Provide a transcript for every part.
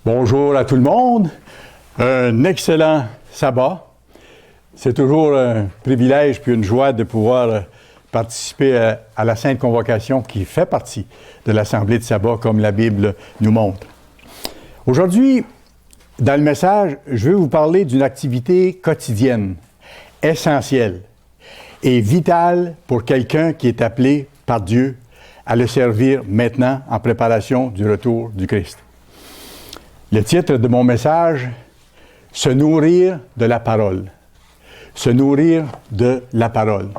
Bonjour à tout le monde. Un excellent sabbat. C'est toujours un privilège puis une joie de pouvoir participer à la Sainte Convocation qui fait partie de l'Assemblée de sabbat comme la Bible nous montre. Aujourd'hui, dans le message, je vais vous parler d'une activité quotidienne, essentielle et vitale pour quelqu'un qui est appelé par Dieu à le servir maintenant en préparation du retour du Christ. Le titre de mon message, « Se nourrir de la parole ». Se nourrir de la parole.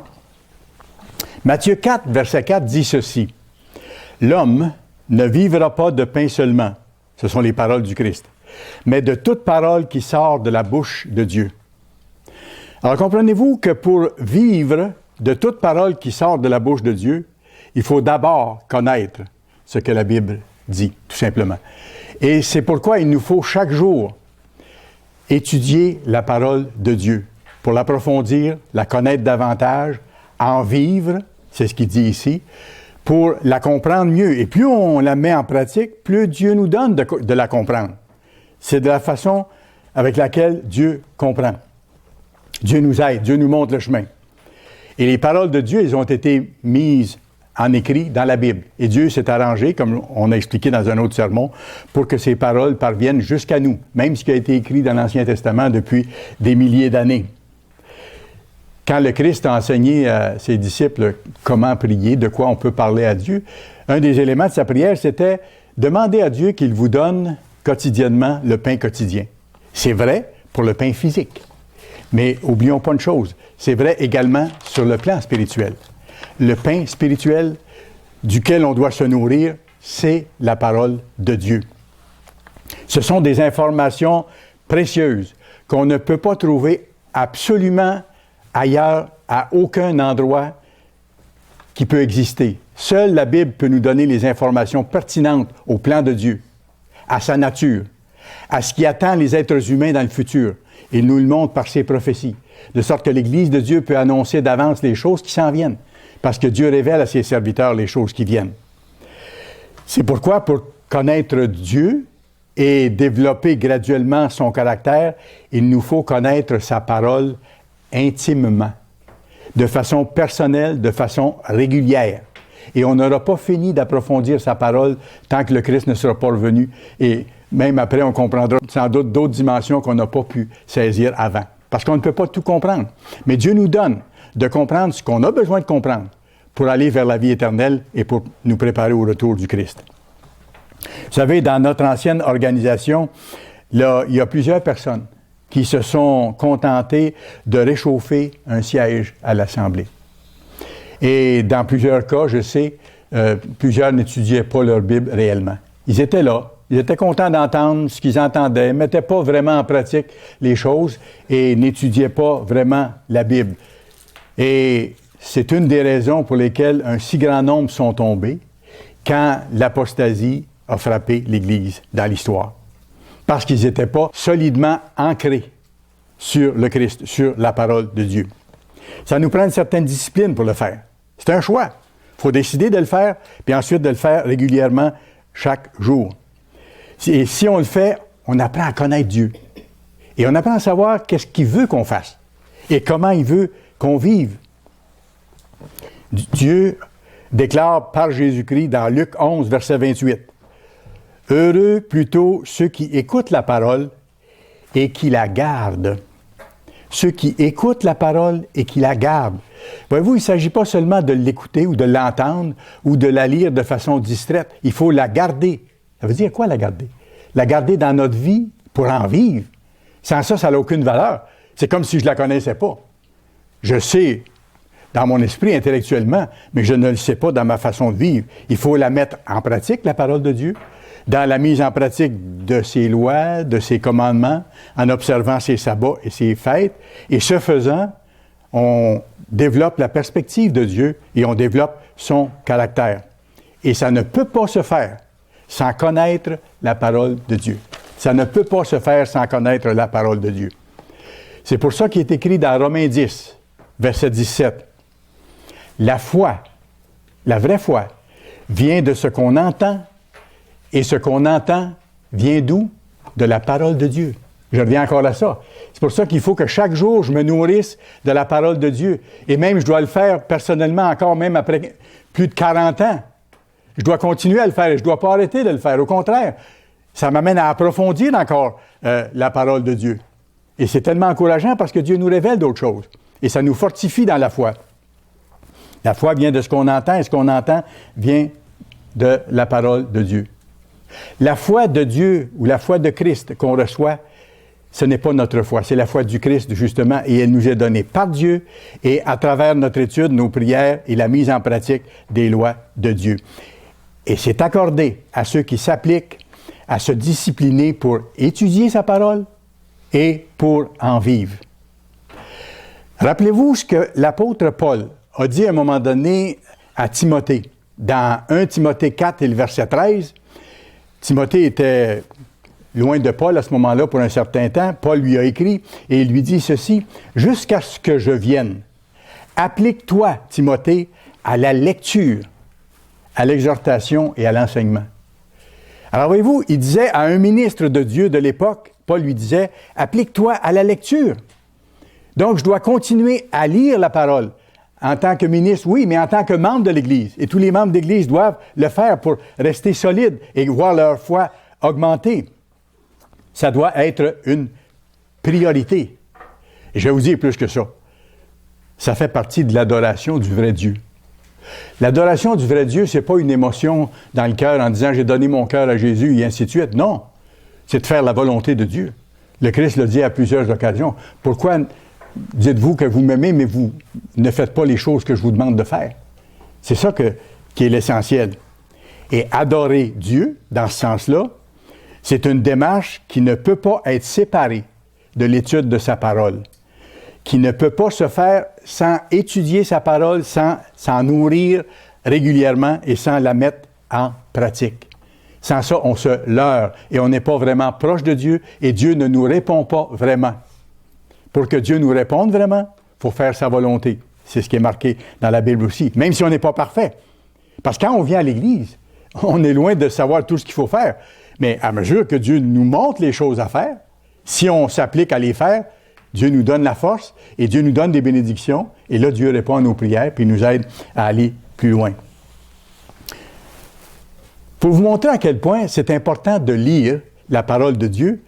Matthieu 4, verset 4 dit ceci. « L'homme ne vivra pas de pain seulement, ce sont les paroles du Christ, mais de toute parole qui sort de la bouche de Dieu. » Alors comprenez-vous que pour vivre de toute parole qui sort de la bouche de Dieu, il faut d'abord connaître ce que la Bible dit, tout simplement. Et c'est pourquoi il nous faut chaque jour étudier la parole de Dieu pour l'approfondir, la connaître davantage, en vivre, c'est ce qu'il dit ici, pour la comprendre mieux. Et plus on la met en pratique, plus Dieu nous donne de la comprendre. C'est de la façon avec laquelle Dieu comprend. Dieu nous aide, Dieu nous montre le chemin. Et les paroles de Dieu, elles ont été mises en écrit dans la Bible. Et Dieu s'est arrangé, comme on a expliqué dans un autre sermon, pour que ces paroles parviennent jusqu'à nous, même ce qui a été écrit dans l'Ancien Testament depuis des milliers d'années. Quand le Christ a enseigné à ses disciples comment prier, de quoi on peut parler à Dieu, un des éléments de sa prière, c'était demander à Dieu qu'il vous donne quotidiennement le pain quotidien. C'est vrai pour le pain physique. Mais oublions pas une chose, c'est vrai également sur le plan spirituel. Le pain spirituel duquel on doit se nourrir, c'est la parole de Dieu. Ce sont des informations précieuses qu'on ne peut pas trouver absolument ailleurs, à aucun endroit qui peut exister. Seule la Bible peut nous donner les informations pertinentes au plan de Dieu, à sa nature, à ce qui attend les êtres humains dans le futur. Il nous le montre par ses prophéties, de sorte que l'Église de Dieu peut annoncer d'avance les choses qui s'en viennent, parce que Dieu révèle à ses serviteurs les choses qui viennent. C'est pourquoi, pour connaître Dieu et développer graduellement son caractère, il nous faut connaître sa parole intimement, de façon personnelle, de façon régulière. Et on n'aura pas fini d'approfondir sa parole tant que le Christ ne sera pas revenu. Et même après, on comprendra sans doute d'autres dimensions qu'on n'a pas pu saisir avant. Parce qu'on ne peut pas tout comprendre. Mais Dieu nous donne de comprendre ce qu'on a besoin de comprendre pour aller vers la vie éternelle et pour nous préparer au retour du Christ. Vous savez, dans notre ancienne organisation, là, il y a plusieurs personnes qui se sont contentées de réchauffer un siège à l'Assemblée. Et dans plusieurs cas, je sais, plusieurs n'étudiaient pas leur Bible réellement. Ils étaient là, ils étaient contents d'entendre ce qu'ils entendaient, ne mettaient pas vraiment en pratique les choses et n'étudiaient pas vraiment la Bible. Et c'est une des raisons pour lesquelles un si grand nombre sont tombés quand l'apostasie a frappé l'Église dans l'histoire. Parce qu'ils n'étaient pas solidement ancrés sur le Christ, sur la parole de Dieu. Ça nous prend une certaine discipline pour le faire. C'est un choix. Il faut décider de le faire, puis ensuite de le faire régulièrement chaque jour. Et si on le fait, on apprend à connaître Dieu. Et on apprend à savoir qu'est-ce qu'il veut qu'on fasse et comment il veut qu'on vive. Dieu déclare par Jésus-Christ dans Luc 11, verset 28, « Heureux plutôt ceux qui écoutent la parole et qui la gardent. » Ceux qui écoutent la parole et qui la gardent. Voyez-vous, il ne s'agit pas seulement de l'écouter ou de l'entendre ou de la lire de façon distraite. Il faut la garder. Ça veut dire quoi, la garder? La garder dans notre vie pour en vivre. Sans ça, ça n'a aucune valeur. C'est comme si je ne la connaissais pas. Je sais dans mon esprit intellectuellement, mais je ne le sais pas dans ma façon de vivre. Il faut la mettre en pratique, la parole de Dieu, dans la mise en pratique de ses lois, de ses commandements, en observant ses sabbats et ses fêtes. Et ce faisant, on développe la perspective de Dieu et on développe son caractère. Et ça ne peut pas se faire sans connaître la parole de Dieu. Ça ne peut pas se faire sans connaître la parole de Dieu. C'est pour ça qu'il est écrit dans Romains 10, verset 17. La foi, la vraie foi, vient de ce qu'on entend, et ce qu'on entend vient d'où? De la parole de Dieu. Je reviens encore à ça. C'est pour ça qu'il faut que chaque jour, je me nourrisse de la parole de Dieu. Et même, je dois le faire personnellement encore, même après plus de 40 ans. Je dois continuer à le faire et je ne dois pas arrêter de le faire. Au contraire, ça m'amène à approfondir encore la parole de Dieu. Et c'est tellement encourageant parce que Dieu nous révèle d'autres choses. Et ça nous fortifie dans la foi. La foi vient de ce qu'on entend et ce qu'on entend vient de la parole de Dieu. La foi de Dieu ou la foi de Christ qu'on reçoit, ce n'est pas notre foi, c'est la foi du Christ, justement, et elle nous est donnée par Dieu et à travers notre étude, nos prières et la mise en pratique des lois de Dieu. Et c'est accordé à ceux qui s'appliquent à se discipliner pour étudier sa parole et pour en vivre. Rappelez-vous ce que l'apôtre Paul a dit à un moment donné à Timothée. Dans 1 Timothée 4 et le verset 13, Timothée était loin de Paul à ce moment-là pour un certain temps. Paul lui a écrit et il lui dit ceci, « Jusqu'à ce que je vienne, applique-toi, Timothée, à la lecture, à l'exhortation et à l'enseignement. » Alors voyez-vous, il disait à un ministre de Dieu de l'époque, Paul lui disait, « Applique-toi à la lecture. » Donc, je dois continuer à lire la parole. En tant que ministre, oui, mais en tant que membre de l'Église. Et tous les membres de l'Église doivent le faire pour rester solides et voir leur foi augmenter. Ça doit être une priorité. Et je vais vous dire plus que ça. Ça fait partie de l'adoration du vrai Dieu. L'adoration du vrai Dieu, ce n'est pas une émotion dans le cœur en disant « j'ai donné mon cœur à Jésus » et ainsi de suite. Non, c'est de faire la volonté de Dieu. Le Christ le dit à plusieurs occasions. Pourquoi dites-vous que vous m'aimez, mais vous ne faites pas les choses que je vous demande de faire? C'est ça qui est l'essentiel. Et adorer Dieu, dans ce sens-là, c'est une démarche qui ne peut pas être séparée de l'étude de sa parole, qui ne peut pas se faire sans étudier sa parole, sans s'en nourrir régulièrement et sans la mettre en pratique. Sans ça, on se leurre et on n'est pas vraiment proche de Dieu et Dieu ne nous répond pas vraiment. Pour que Dieu nous réponde vraiment, il faut faire sa volonté. C'est ce qui est marqué dans la Bible aussi, même si on n'est pas parfait. Parce que quand on vient à l'Église, on est loin de savoir tout ce qu'il faut faire. Mais à mesure que Dieu nous montre les choses à faire, si on s'applique à les faire, Dieu nous donne la force et Dieu nous donne des bénédictions. Et là, Dieu répond à nos prières puis nous aide à aller plus loin. Pour vous montrer à quel point c'est important de lire la parole de Dieu,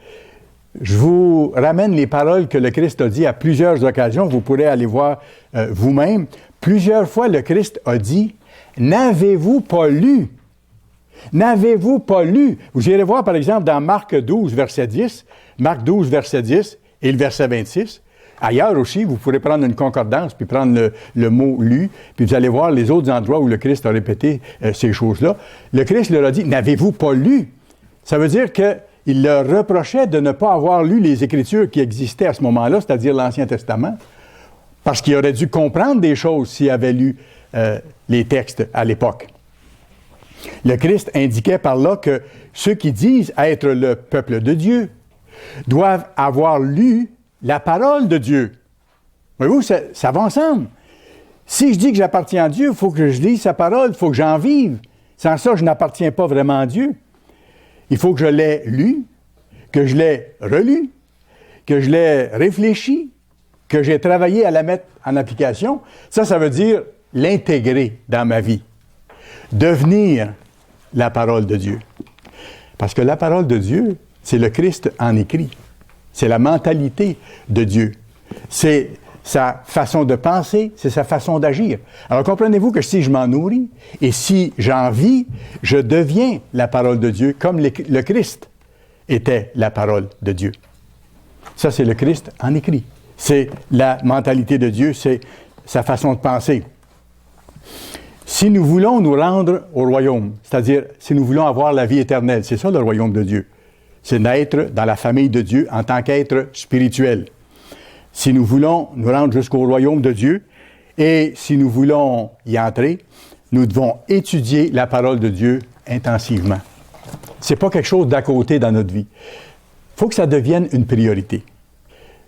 je vous ramène les paroles que le Christ a dit à plusieurs occasions. Vous pourrez aller voir vous-même. Plusieurs fois, le Christ a dit « N'avez-vous pas lu? N'avez-vous pas lu? » Vous irez voir, par exemple, dans Marc 12, verset 10, Marc 12, verset 10 et le verset 26. Ailleurs aussi, vous pourrez prendre une concordance puis prendre le mot « lu », puis vous allez voir les autres endroits où le Christ a répété ces choses-là. Le Christ leur a dit « N'avez-vous pas lu? » Ça veut dire qu'il leur reprochait de ne pas avoir lu les Écritures qui existaient à ce moment-là, c'est-à-dire l'Ancien Testament, parce qu'il aurait dû comprendre des choses s'il avait lu les textes à l'époque. Le Christ indiquait par là que ceux qui disent être le peuple de Dieu doivent avoir lu la parole de Dieu. Voyez-vous, ça va ensemble. Si je dis que j'appartiens à Dieu, il faut que je lise sa parole, il faut que j'en vive. Sans ça, je n'appartiens pas vraiment à Dieu. Il faut que je l'ai lu, que je l'ai relu, que je l'ai réfléchi, que j'ai travaillé à la mettre en application. Ça veut dire l'intégrer dans ma vie. Devenir la parole de Dieu. Parce que la parole de Dieu, c'est le Christ en écrit. C'est la mentalité de Dieu. C'est sa façon de penser, c'est sa façon d'agir. Alors comprenez-vous que si je m'en nourris et si j'en vis, je deviens la parole de Dieu comme le Christ était la parole de Dieu. Ça, c'est le Christ en écrit. C'est la mentalité de Dieu, c'est sa façon de penser. Si nous voulons nous rendre au royaume, c'est-à-dire si nous voulons avoir la vie éternelle, c'est ça le royaume de Dieu. C'est naître dans la famille de Dieu en tant qu'être spirituel. Si nous voulons nous rendre jusqu'au royaume de Dieu et si nous voulons y entrer, nous devons étudier la parole de Dieu intensivement. Ce n'est pas quelque chose d'à côté dans notre vie. Il faut que ça devienne une priorité.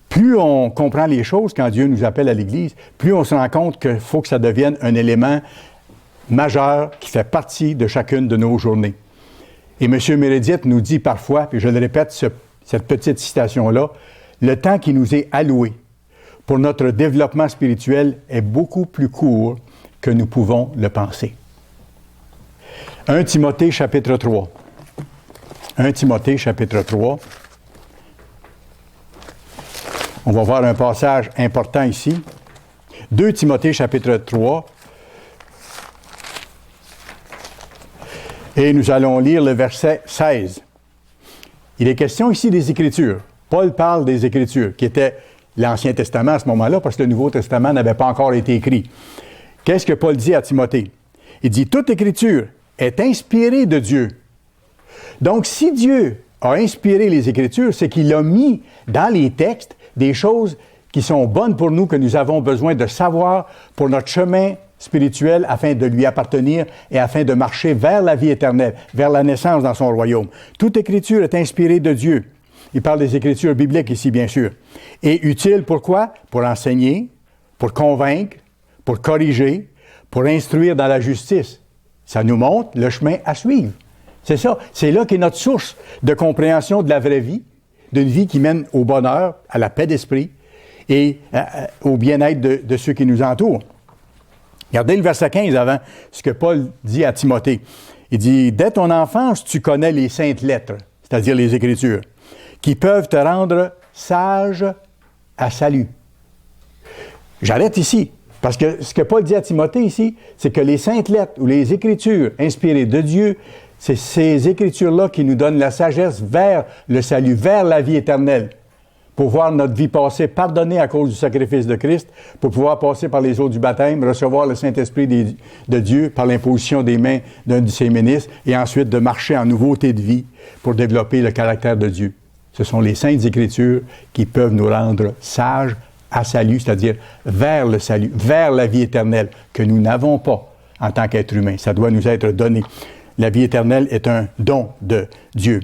Plus on comprend les choses quand Dieu nous appelle à l'Église, plus on se rend compte qu'il faut que ça devienne un élément majeur qui fait partie de chacune de nos journées. Et M. Meredith nous dit parfois, puis je le répète, cette petite citation-là, le temps qui nous est alloué pour notre développement spirituel est beaucoup plus court que nous pouvons le penser. 1 Timothée, chapitre 3. 1 Timothée, chapitre 3. On va voir un passage important ici. 2 Timothée, chapitre 3. Et nous allons lire le verset 16. Il est question ici des Écritures. Paul parle des Écritures, qui étaient l'Ancien Testament à ce moment-là, parce que le Nouveau Testament n'avait pas encore été écrit. Qu'est-ce que Paul dit à Timothée? Il dit, toute Écriture est inspirée de Dieu. Donc, si Dieu a inspiré les Écritures, c'est qu'il a mis dans les textes des choses qui sont bonnes pour nous, que nous avons besoin de savoir pour notre chemin spirituel afin de lui appartenir et afin de marcher vers la vie éternelle, vers la naissance dans son royaume. Toute Écriture est inspirée de Dieu. Il parle des Écritures bibliques ici, bien sûr. Et utile pour quoi? Pour enseigner, pour convaincre, pour corriger, pour instruire dans la justice. Ça nous montre le chemin à suivre. C'est ça. C'est là qu'est notre source de compréhension de la vraie vie, d'une vie qui mène au bonheur, à la paix d'esprit et au bien-être de ceux qui nous entourent. Regardez le verset 15 avant, ce que Paul dit à Timothée. Il dit, « Dès ton enfance, tu connais les saintes lettres, c'est-à-dire les Écritures, qui peuvent te rendre sage à salut. » J'arrête ici, parce que ce que Paul dit à Timothée ici, c'est que les saintes lettres ou les Écritures inspirées de Dieu, c'est ces Écritures-là qui nous donnent la sagesse vers le salut, vers la vie éternelle, pour voir notre vie passée pardonnée à cause du sacrifice de Christ, pour pouvoir passer par les eaux du baptême, recevoir le Saint-Esprit de Dieu par l'imposition des mains d'un de ses ministres, et ensuite de marcher en nouveauté de vie pour développer le caractère de Dieu. Ce sont les saintes Écritures qui peuvent nous rendre sages à salut, c'est-à-dire vers le salut, vers la vie éternelle, que nous n'avons pas en tant qu'être humain. Ça doit nous être donné. La vie éternelle est un don de Dieu.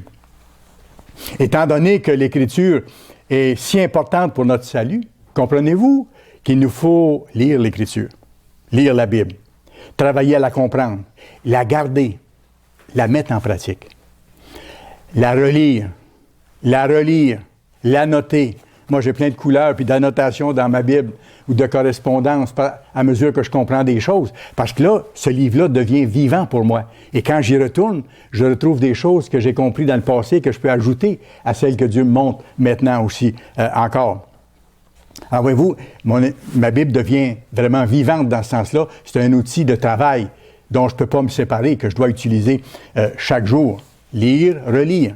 Étant donné que l'Écriture est si importante pour notre salut, comprenez-vous qu'il nous faut lire l'Écriture, lire la Bible, travailler à la comprendre, la garder, la mettre en pratique, la relire, la noter. Moi, j'ai plein de couleurs puis d'annotations dans ma Bible ou de correspondances à mesure que je comprends des choses. Parce que là, ce livre-là devient vivant pour moi. Et quand j'y retourne, je retrouve des choses que j'ai comprises dans le passé que je peux ajouter à celles que Dieu me montre maintenant aussi encore. Alors, voyez-vous, ma Bible devient vraiment vivante dans ce sens-là. C'est un outil de travail dont je ne peux pas me séparer, que je dois utiliser chaque jour. Lire, relire.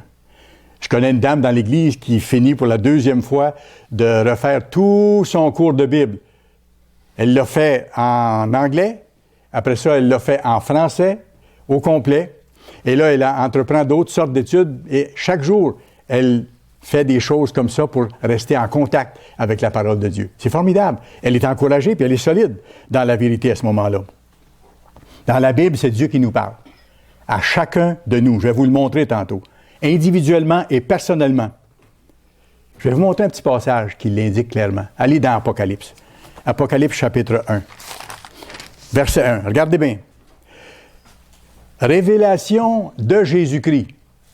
Je connais une dame dans l'Église qui finit pour la 2e fois de refaire tout son cours de Bible. Elle l'a fait en anglais, après ça, elle l'a fait en français, au complet. Et là, elle entreprend d'autres sortes d'études et chaque jour, elle fait des choses comme ça pour rester en contact avec la parole de Dieu. C'est formidable. Elle est encouragée puis elle est solide dans la vérité à ce moment-là. Dans la Bible, c'est Dieu qui nous parle. À chacun de nous. Je vais vous le montrer tantôt. Individuellement et personnellement. Je vais vous montrer un petit passage qui l'indique clairement. Allez dans Apocalypse. Apocalypse chapitre 1. Verset 1. Regardez bien. Révélation de Jésus-Christ.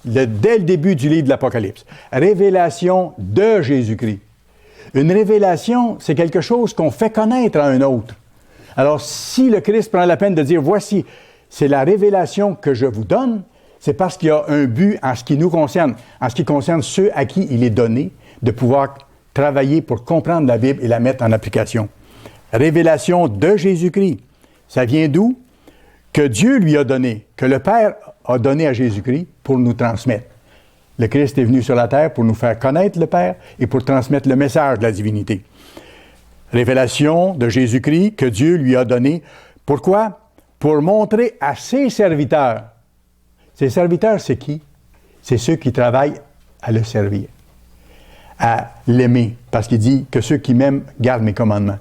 Dès le début du livre de l'Apocalypse. Révélation de Jésus-Christ. Une révélation, c'est quelque chose qu'on fait connaître à un autre. Alors, si le Christ prend la peine de dire, voici, c'est la révélation que je vous donne, c'est parce qu'il y a un but en ce qui nous concerne, en ce qui concerne ceux à qui il est donné de pouvoir travailler pour comprendre la Bible et la mettre en application. Révélation de Jésus-Christ. Ça vient d'où? Que Dieu lui a donné, que le Père a donné à Jésus-Christ pour nous transmettre. Le Christ est venu sur la terre pour nous faire connaître le Père et pour transmettre le message de la divinité. Révélation de Jésus-Christ que Dieu lui a donné. Pourquoi? Pour montrer à ses serviteurs. Ses serviteurs, c'est qui? C'est ceux qui travaillent à le servir, à l'aimer, parce qu'il dit que ceux qui m'aiment gardent mes commandements,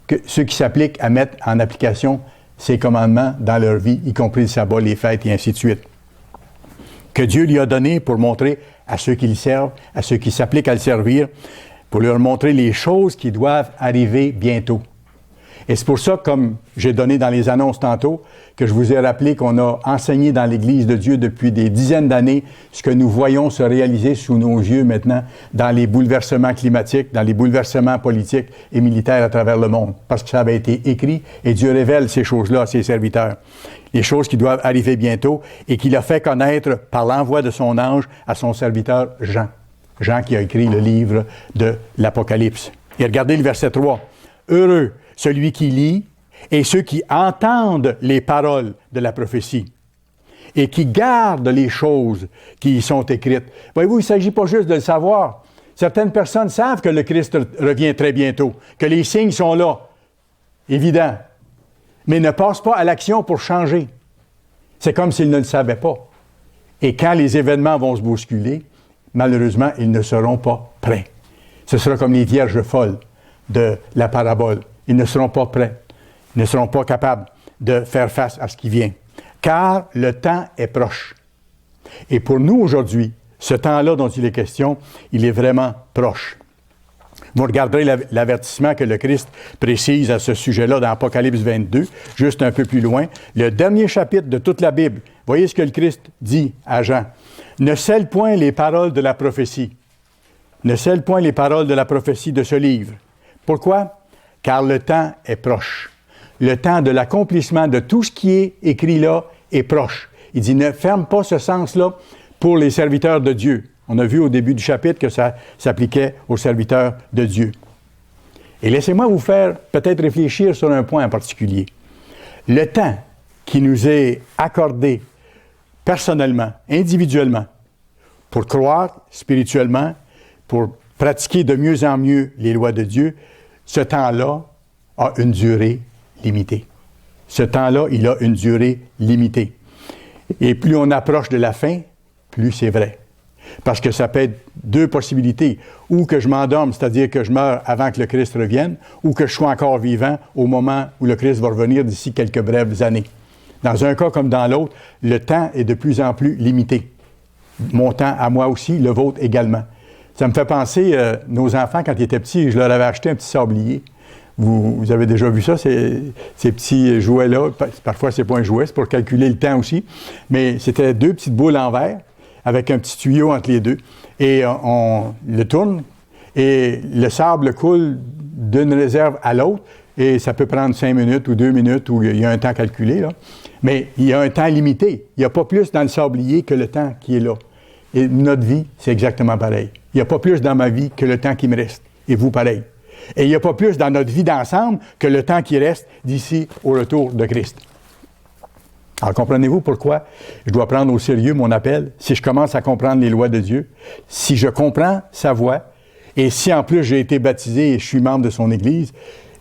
que ceux qui s'appliquent à mettre en application ses commandements dans leur vie, y compris le sabbat, les fêtes et ainsi de suite. Que Dieu lui a donné pour montrer à ceux qui le servent, à ceux qui s'appliquent à le servir, pour leur montrer les choses qui doivent arriver bientôt. Et c'est pour ça, comme j'ai donné dans les annonces tantôt, que je vous ai rappelé qu'on a enseigné dans l'Église de Dieu depuis des dizaines d'années ce que nous voyons se réaliser sous nos yeux maintenant dans les bouleversements climatiques, dans les bouleversements politiques et militaires à travers le monde. Parce que ça avait été écrit et Dieu révèle ces choses-là à ses serviteurs. Les choses qui doivent arriver bientôt et qu'il a fait connaître par l'envoi de son ange à son serviteur Jean. Jean qui a écrit le livre de l'Apocalypse. Et regardez le verset 3. « Heureux celui qui lit et ceux qui entendent les paroles de la prophétie et qui gardent les choses qui y sont écrites. » Voyez-vous, il ne s'agit pas juste de le savoir. Certaines personnes savent que le Christ revient très bientôt, que les signes sont là, évident, mais ne passent pas à l'action pour changer. C'est comme s'ils ne le savaient pas. Et quand les événements vont se bousculer, malheureusement, ils ne seront pas prêts. Ce sera comme les vierges folles de la parabole. Ils ne seront pas prêts. Ils ne seront pas capables de faire face à ce qui vient. Car le temps est proche. Et pour nous aujourd'hui, ce temps-là dont il est question, il est vraiment proche. Vous regarderez l'avertissement que le Christ précise à ce sujet-là dans Apocalypse 22, juste un peu plus loin. Le dernier chapitre de toute la Bible. Voyez ce que le Christ dit à Jean. « Ne scelle point les paroles de la prophétie. Ne scelle point les paroles de la prophétie de ce livre. » Pourquoi? Car le temps est proche. Le temps de l'accomplissement de tout ce qui est écrit là est proche. Il dit, ne ferme pas ce sens-là pour les serviteurs de Dieu. On a vu au début du chapitre que ça s'appliquait aux serviteurs de Dieu. Et laissez-moi vous faire peut-être réfléchir sur un point en particulier. Le temps qui nous est accordé personnellement, individuellement, pour croire spirituellement, pour pratiquer de mieux en mieux les lois de Dieu, ce temps-là a une durée limitée. Ce temps-là, il a une durée limitée. Et plus on approche de la fin, plus c'est vrai. Parce que ça peut être deux possibilités. Ou que je m'endorme, c'est-à-dire que je meurs avant que le Christ revienne, ou que je sois encore vivant au moment où le Christ va revenir d'ici quelques brèves années. Dans un cas comme dans l'autre, le temps est de plus en plus limité. Mon temps à moi aussi, le vôtre également. Ça me fait penser, nos enfants, quand ils étaient petits, je leur avais acheté un petit sablier. Vous avez déjà vu ça, ces petits jouets-là. Parfois, c'est pas un jouet, c'est pour calculer le temps aussi. Mais c'était deux petites boules en verre avec un petit tuyau entre les deux. Et on le tourne et le sable coule d'une réserve à l'autre. Et ça peut prendre 5 minutes ou 2 minutes où il y a un temps calculé, là. Mais il y a un temps limité. Il n'y a pas plus dans le sablier que le temps qui est là. Et notre vie, c'est exactement pareil. Il n'y a pas plus dans ma vie que le temps qui me reste. Et vous, pareil. Et il n'y a pas plus dans notre vie d'ensemble que le temps qui reste d'ici au retour de Christ. Alors, comprenez-vous pourquoi je dois prendre au sérieux mon appel si je commence à comprendre les lois de Dieu, si je comprends sa voix, et si en plus j'ai été baptisé et je suis membre de son Église,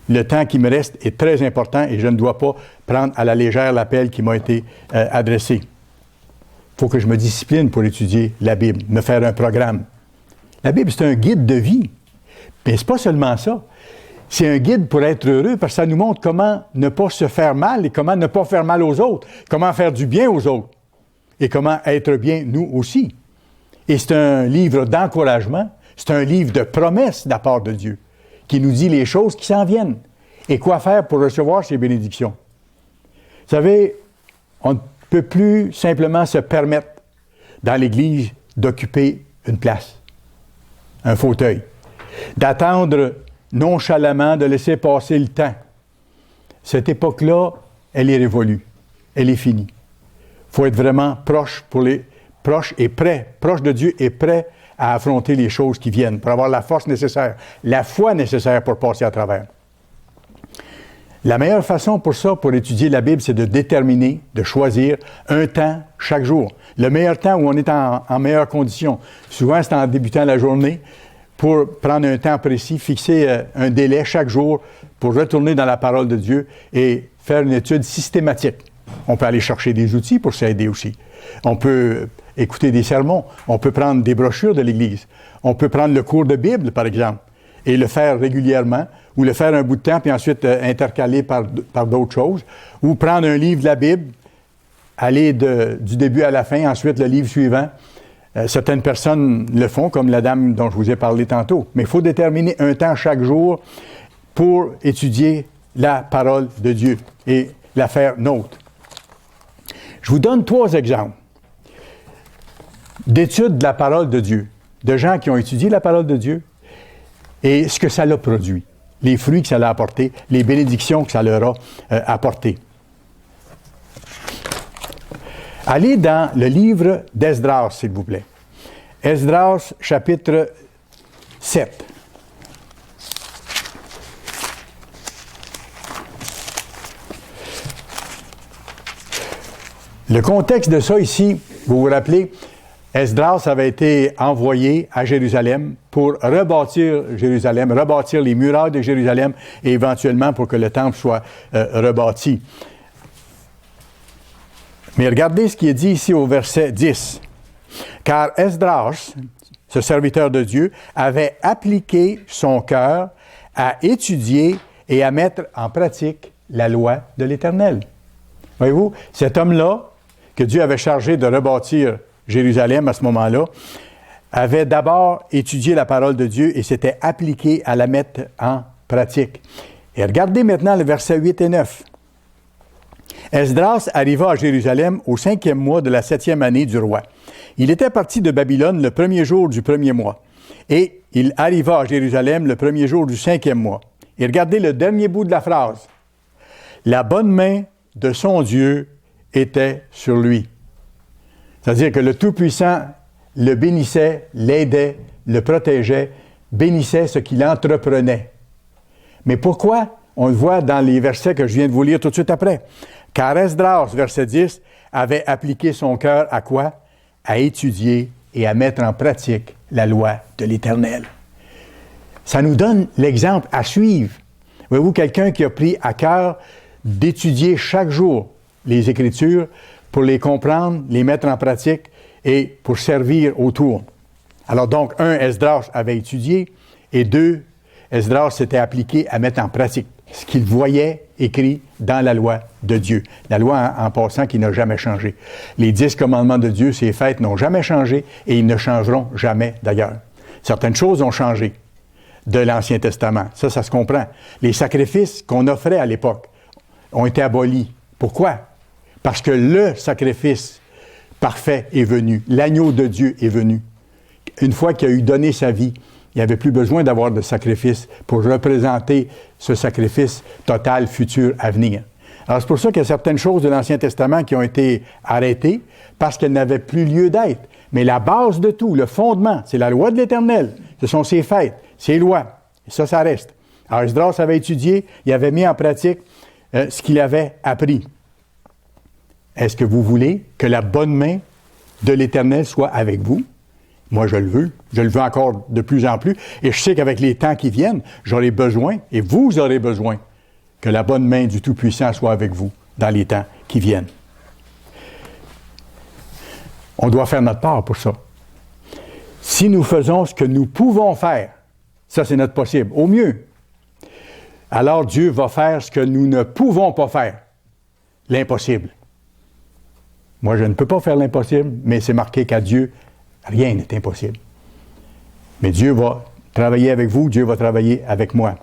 le temps qui me reste est très important et je ne dois pas prendre à la légère l'appel qui m'a été adressé. Il faut que je me discipline pour étudier la Bible, me faire un programme. La Bible, c'est un guide de vie. Mais c'est pas seulement ça. C'est un guide pour être heureux parce que ça nous montre comment ne pas se faire mal et comment ne pas faire mal aux autres, comment faire du bien aux autres et comment être bien nous aussi. Et c'est un livre d'encouragement, c'est un livre de promesses de la part de Dieu qui nous dit les choses qui s'en viennent et quoi faire pour recevoir ces bénédictions. Vous savez, on ne peut plus simplement se permettre dans l'Église d'occuper une place, un fauteuil, d'attendre nonchalamment, de laisser passer le temps. Cette époque-là, elle est révolue. Elle est finie. Il faut être vraiment proche et prêt, proche de Dieu et prêt à affronter les choses qui viennent, pour avoir la force nécessaire, la foi nécessaire pour passer à travers. La meilleure façon pour ça, pour étudier la Bible, c'est de déterminer, de choisir un temps chaque jour. Le meilleur temps où on est en meilleure condition. Souvent, c'est en débutant la journée, pour prendre un temps précis, fixer un délai chaque jour pour retourner dans la parole de Dieu et faire une étude systématique. On peut aller chercher des outils pour s'aider aussi. On peut écouter des sermons. On peut prendre des brochures de l'Église. On peut prendre le cours de Bible, par exemple, et le faire régulièrement ou le faire un bout de temps, puis ensuite intercaler par d'autres choses, ou prendre un livre de la Bible, aller du début à la fin, ensuite le livre suivant. Certaines personnes le font, comme la dame dont je vous ai parlé tantôt. Mais il faut déterminer un temps chaque jour pour étudier la parole de Dieu et la faire nôtre. Je vous donne 3 exemples d'études de la parole de Dieu, de gens qui ont étudié la parole de Dieu et ce que ça l'a produit, les fruits que ça l'a apporté, les bénédictions que ça leur a apportées. Allez dans le livre d'Esdras, s'il vous plaît. Esdras, chapitre 7. Le contexte de ça ici, vous vous rappelez, Esdras avait été envoyé à Jérusalem pour rebâtir Jérusalem, rebâtir les murailles de Jérusalem et éventuellement pour que le temple soit rebâti. Mais regardez ce qui est dit ici au verset 10. Car Esdras, ce serviteur de Dieu, avait appliqué son cœur à étudier et à mettre en pratique la loi de l'Éternel. Voyez-vous, cet homme-là, que Dieu avait chargé de rebâtir Jérusalem à ce moment-là, avait d'abord étudié la parole de Dieu et s'était appliqué à la mettre en pratique. Et regardez maintenant le verset 8 et 9. Esdras arriva à Jérusalem au 5e mois de la 7e année du roi. Il était parti de Babylone le 1er jour du 1er mois. Et il arriva à Jérusalem le 1er jour du 5e mois. Et regardez le dernier bout de la phrase. La bonne main de son Dieu était sur lui. C'est-à-dire que le Tout-Puissant le bénissait, l'aidait, le protégeait, bénissait ce qu'il entreprenait. Mais pourquoi? On le voit dans les versets que je viens de vous lire tout de suite après. Car Esdras, verset 10, avait appliqué son cœur à quoi? À étudier et à mettre en pratique la loi de l'Éternel. Ça nous donne l'exemple à suivre. Voyez-vous, quelqu'un qui a pris à cœur d'étudier chaque jour les Écritures pour les comprendre, les mettre en pratique et pour servir autour. Alors donc, 1, Esdras avait étudié et 2, Esdras s'était appliqué à mettre en pratique ce qu'il voyait écrit dans la loi de Dieu. La loi, en passant, qui n'a jamais changé. Les 10 commandements de Dieu, ces fêtes, n'ont jamais changé et ils ne changeront jamais d'ailleurs. Certaines choses ont changé de l'Ancien Testament. Ça se comprend. Les sacrifices qu'on offrait à l'époque ont été abolis. Pourquoi? Parce que le sacrifice parfait est venu. L'agneau de Dieu est venu. Une fois qu'il a eu donné sa vie, il n'y avait plus besoin d'avoir de sacrifice pour représenter ce sacrifice total, futur, à venir. Alors, c'est pour ça qu'il y a certaines choses de l'Ancien Testament qui ont été arrêtées parce qu'elles n'avaient plus lieu d'être. Mais la base de tout, le fondement, c'est la loi de l'Éternel. Ce sont ses fêtes, ses lois. Et ça reste. Alors, Esdras avait étudié, il avait mis en pratique ce qu'il avait appris. Est-ce que vous voulez que la bonne main de l'Éternel soit avec vous? Moi, je le veux. Je le veux encore de plus en plus. Et je sais qu'avec les temps qui viennent, j'aurai besoin, et vous aurez besoin, que la bonne main du Tout-Puissant soit avec vous dans les temps qui viennent. On doit faire notre part pour ça. Si nous faisons ce que nous pouvons faire, ça c'est notre possible, au mieux, alors Dieu va faire ce que nous ne pouvons pas faire, l'impossible. Moi, je ne peux pas faire l'impossible, mais c'est marqué qu'à Dieu, rien n'est impossible. Mais Dieu va travailler avec vous, Dieu va travailler avec moi.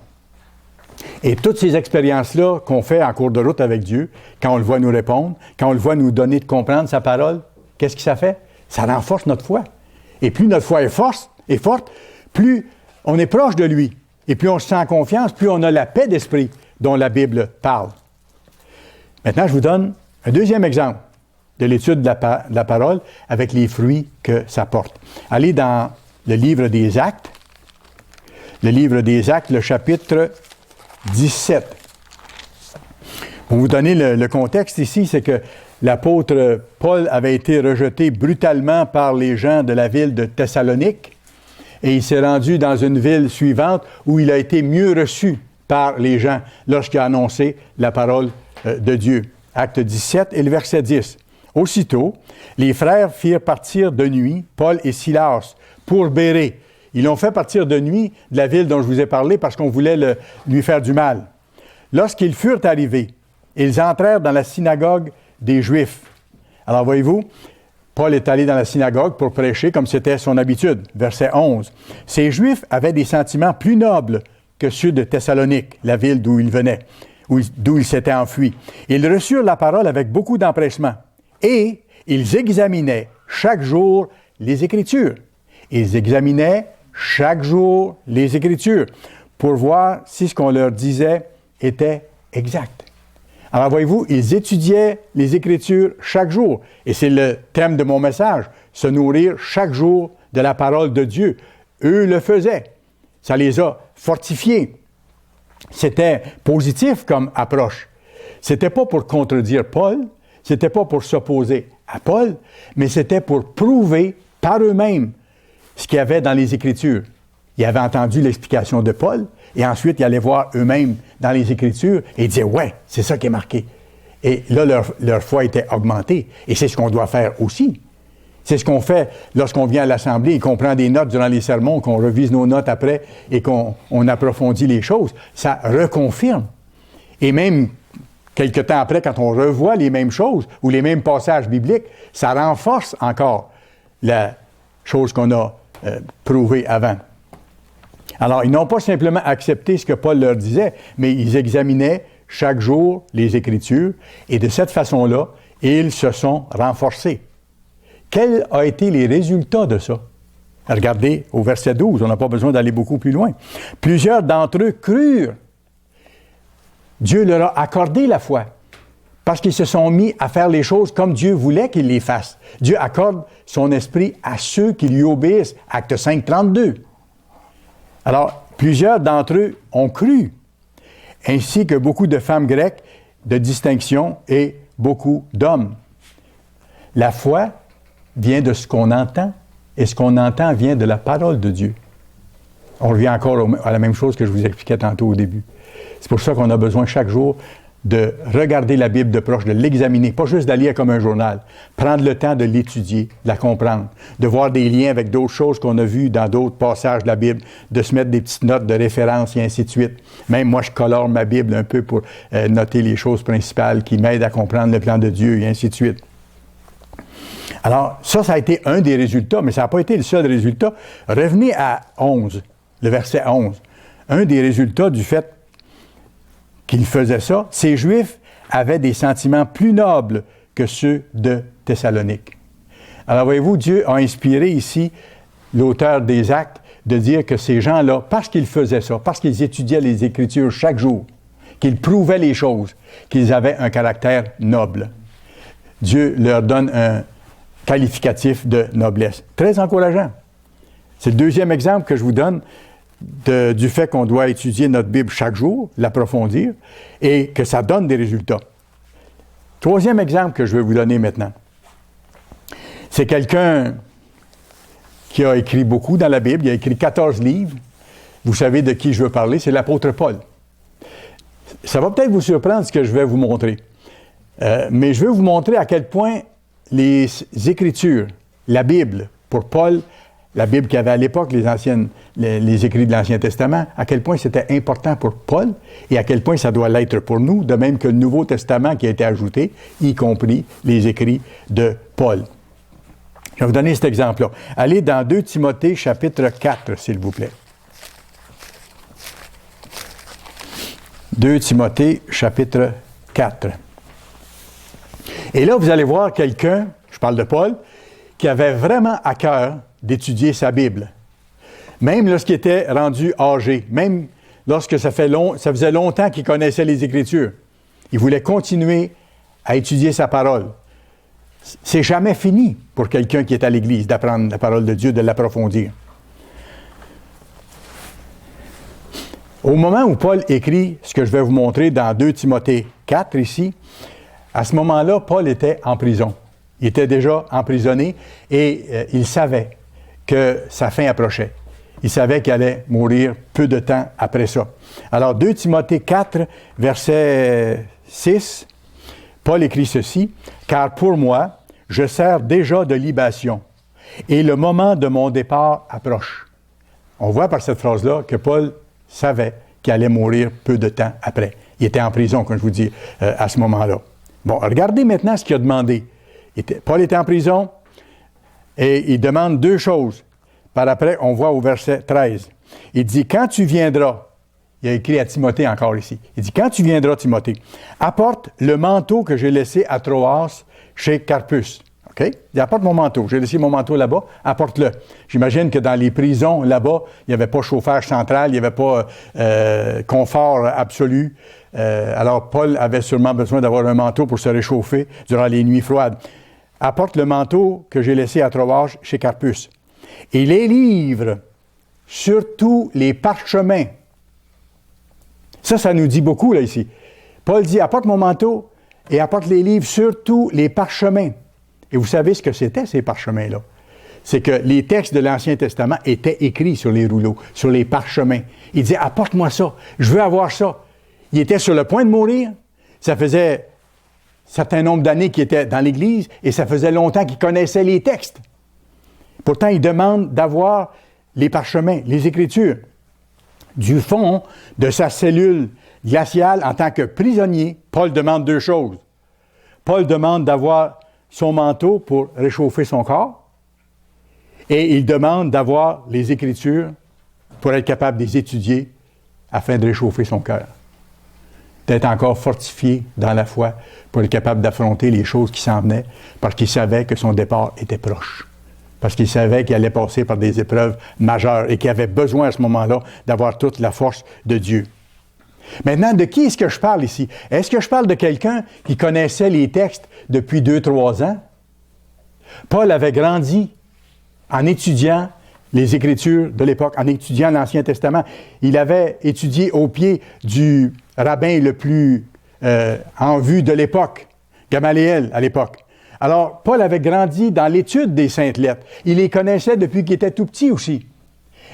Et toutes ces expériences-là qu'on fait en cours de route avec Dieu, quand on le voit nous répondre, quand on le voit nous donner de comprendre sa parole, qu'est-ce que ça fait? Ça renforce notre foi. Et plus notre foi est forte, plus on est proche de lui. Et plus on se sent en confiance, plus on a la paix d'esprit dont la Bible parle. Maintenant, je vous donne un deuxième exemple de l'étude de la parole avec les fruits que ça porte. Allez dans le livre des Actes, le chapitre 17. Pour vous donner le contexte ici, c'est que l'apôtre Paul avait été rejeté brutalement par les gens de la ville de Thessalonique et il s'est rendu dans une ville suivante où il a été mieux reçu par les gens lorsqu'il a annoncé la parole de Dieu. Acte 17 et le verset 10. Aussitôt, les frères firent partir de nuit Paul et Silas pour Bérée. Ils l'ont fait partir de nuit de la ville dont je vous ai parlé parce qu'on voulait lui faire du mal. Lorsqu'ils furent arrivés, ils entrèrent dans la synagogue des Juifs. Alors, voyez-vous, Paul est allé dans la synagogue pour prêcher comme c'était son habitude. Verset 11. Ces Juifs avaient des sentiments plus nobles que ceux de Thessalonique, la ville d'où ils venaient, d'où ils s'étaient enfuis. Ils reçurent la parole avec beaucoup d'empressement et ils examinaient chaque jour les Écritures. Ils examinaient chaque jour les Écritures pour voir si ce qu'on leur disait était exact. Alors, voyez-vous, ils étudiaient les Écritures chaque jour. Et c'est le thème de mon message, se nourrir chaque jour de la parole de Dieu. Eux le faisaient. Ça les a fortifiés. C'était positif comme approche. C'était pas pour contredire Paul, c'était pas pour s'opposer à Paul, mais c'était pour prouver par eux-mêmes ce qu'il y avait dans les Écritures. Ils avaient entendu l'explication de Paul, et ensuite ils allaient voir eux-mêmes dans les Écritures et disaient « Ouais, c'est ça qui est marqué ». Et là, leur foi était augmentée. Et c'est ce qu'on doit faire aussi. C'est ce qu'on fait lorsqu'on vient à l'Assemblée et qu'on prend des notes durant les sermons, qu'on revise nos notes après et qu'on approfondit les choses. Ça reconfirme. Et même quelque temps après, quand on revoit les mêmes choses ou les mêmes passages bibliques, ça renforce encore la chose qu'on a prouvée avant. Alors, ils n'ont pas simplement accepté ce que Paul leur disait, mais ils examinaient chaque jour les Écritures et de cette façon-là, ils se sont renforcés. Quels ont été les résultats de ça? Regardez au verset 12, on n'a pas besoin d'aller beaucoup plus loin. Plusieurs d'entre eux crurent. Dieu leur a accordé la foi parce qu'ils se sont mis à faire les choses comme Dieu voulait qu'ils les fassent. Dieu accorde son esprit à ceux qui lui obéissent. Acte 5, 32. Alors, plusieurs d'entre eux ont cru, ainsi que beaucoup de femmes grecques de distinction et beaucoup d'hommes. La foi vient de ce qu'on entend, et ce qu'on entend vient de la parole de Dieu. On revient encore à la même chose que je vous expliquais tantôt au début. C'est pour ça qu'on a besoin chaque jour de regarder la Bible de proche, de l'examiner, pas juste d'aller comme un journal, prendre le temps de l'étudier, de la comprendre, de voir des liens avec d'autres choses qu'on a vues dans d'autres passages de la Bible, de se mettre des petites notes de référence et ainsi de suite. Même moi, je colore ma Bible un peu pour noter les choses principales qui m'aident à comprendre le plan de Dieu et ainsi de suite. Alors, ça a été un des résultats, mais ça n'a pas été le seul résultat. Revenez à 11, le verset 11. Un des résultats du fait qu'ils faisaient ça, ces Juifs avaient des sentiments plus nobles que ceux de Thessalonique. Alors, voyez-vous, Dieu a inspiré ici l'auteur des Actes de dire que ces gens-là, parce qu'ils faisaient ça, parce qu'ils étudiaient les Écritures chaque jour, qu'ils prouvaient les choses, qu'ils avaient un caractère noble. Dieu leur donne un qualificatif de noblesse. Très encourageant. C'est le deuxième exemple que je vous donne du fait qu'on doit étudier notre Bible chaque jour, l'approfondir, et que ça donne des résultats. Troisième exemple que je vais vous donner maintenant. C'est quelqu'un qui a écrit beaucoup dans la Bible. Il a écrit 14 livres. Vous savez de qui je veux parler, c'est l'apôtre Paul. Ça va peut-être vous surprendre ce que je vais vous montrer. Mais je veux vous montrer à quel point les Écritures, la Bible, pour Paul, la Bible qu'il y avait à l'époque, les écrits de l'Ancien Testament, à quel point c'était important pour Paul et à quel point ça doit l'être pour nous, de même que le Nouveau Testament qui a été ajouté, y compris les écrits de Paul. Je vais vous donner cet exemple-là. Allez dans 2 Timothée, chapitre 4, s'il vous plaît. 2 Timothée, chapitre 4. Et là, vous allez voir quelqu'un, je parle de Paul, qui avait vraiment à cœur d'étudier sa Bible. Même lorsqu'il était rendu âgé, même lorsque ça faisait longtemps qu'il connaissait les Écritures. Il voulait continuer à étudier sa parole. C'est jamais fini pour quelqu'un qui est à l'Église d'apprendre la parole de Dieu, de l'approfondir. Au moment où Paul écrit ce que je vais vous montrer dans 2 Timothée 4 ici, à ce moment-là, Paul était en prison. Il était déjà emprisonné et il savait que sa fin approchait. Il savait qu'il allait mourir peu de temps après ça. Alors, 2 Timothée 4, verset 6, Paul écrit ceci, « Car pour moi, je sers déjà de libation, et le moment de mon départ approche. » On voit par cette phrase-là que Paul savait qu'il allait mourir peu de temps après. Il était en prison, comme je vous dis, à ce moment-là. Bon, regardez maintenant ce qu'il a demandé. Paul était en prison et il demande deux choses. Par après, on voit au verset 13. Il dit, quand tu viendras, il a écrit à Timothée encore ici, il dit, quand tu viendras, Timothée, apporte le manteau que j'ai laissé à Troas chez Carpus. OK? Il dit, apporte mon manteau. J'ai laissé mon manteau là-bas, apporte-le. J'imagine que dans les prisons là-bas, il n'y avait pas chauffage central, il n'y avait pas confort absolu. Alors, Paul avait sûrement besoin d'avoir un manteau pour se réchauffer durant les nuits froides. Apporte le manteau que j'ai laissé à Troas chez Carpus. Et les livres, surtout les parchemins. Ça nous dit beaucoup, là, ici. Paul dit, apporte mon manteau et apporte les livres, surtout les parchemins. Et vous savez ce que c'était, ces parchemins-là? C'est que les textes de l'Ancien Testament étaient écrits sur les rouleaux, sur les parchemins. Il dit, apporte-moi ça, je veux avoir ça. Il était sur le point de mourir. Ça faisait un certain nombre d'années qu'il était dans l'Église et ça faisait longtemps qu'il connaissait les textes. Pourtant, il demande d'avoir les parchemins, les Écritures. Du fond de sa cellule glaciale, en tant que prisonnier, Paul demande deux choses. Paul demande d'avoir son manteau pour réchauffer son corps et il demande d'avoir les Écritures pour être capable de les étudier afin de réchauffer son cœur. D'être encore fortifié dans la foi pour être capable d'affronter les choses qui s'en venaient parce qu'il savait que son départ était proche. Parce qu'il savait qu'il allait passer par des épreuves majeures et qu'il avait besoin à ce moment-là d'avoir toute la force de Dieu. Maintenant, de qui est-ce que je parle ici? Est-ce que je parle de quelqu'un qui connaissait les textes depuis 2-3 ans? Paul avait grandi en étudiant les Écritures de l'époque, en étudiant l'Ancien Testament. Il avait étudié au pied du rabbin le plus en vue de l'époque, Gamaliel à l'époque. Alors, Paul avait grandi dans l'étude des Saintes Lettres. Il les connaissait depuis qu'il était tout petit aussi.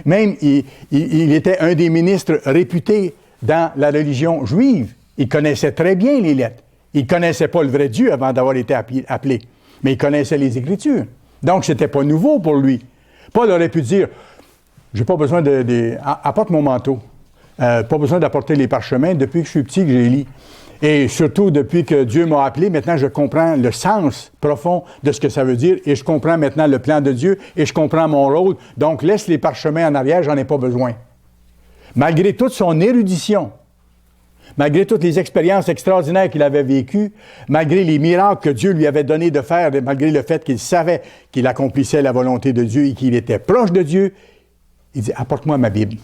Même, il était un des ministres réputés dans la religion juive. Il connaissait très bien les lettres. Il ne connaissait pas le vrai Dieu avant d'avoir été appelé, mais il connaissait les Écritures. Donc, ce n'était pas nouveau pour lui. Paul aurait pu dire, j'ai pas besoin apporte mon manteau. Pas besoin d'apporter les parchemins depuis que je suis petit que j'ai lu. Et surtout, depuis que Dieu m'a appelé, maintenant, je comprends le sens profond de ce que ça veut dire et je comprends maintenant le plan de Dieu et je comprends mon rôle. Donc, laisse les parchemins en arrière, j'en ai pas besoin. Malgré toute son érudition, malgré toutes les expériences extraordinaires qu'il avait vécues, malgré les miracles que Dieu lui avait donné de faire, et malgré le fait qu'il savait qu'il accomplissait la volonté de Dieu et qu'il était proche de Dieu, il dit, apporte-moi ma Bible.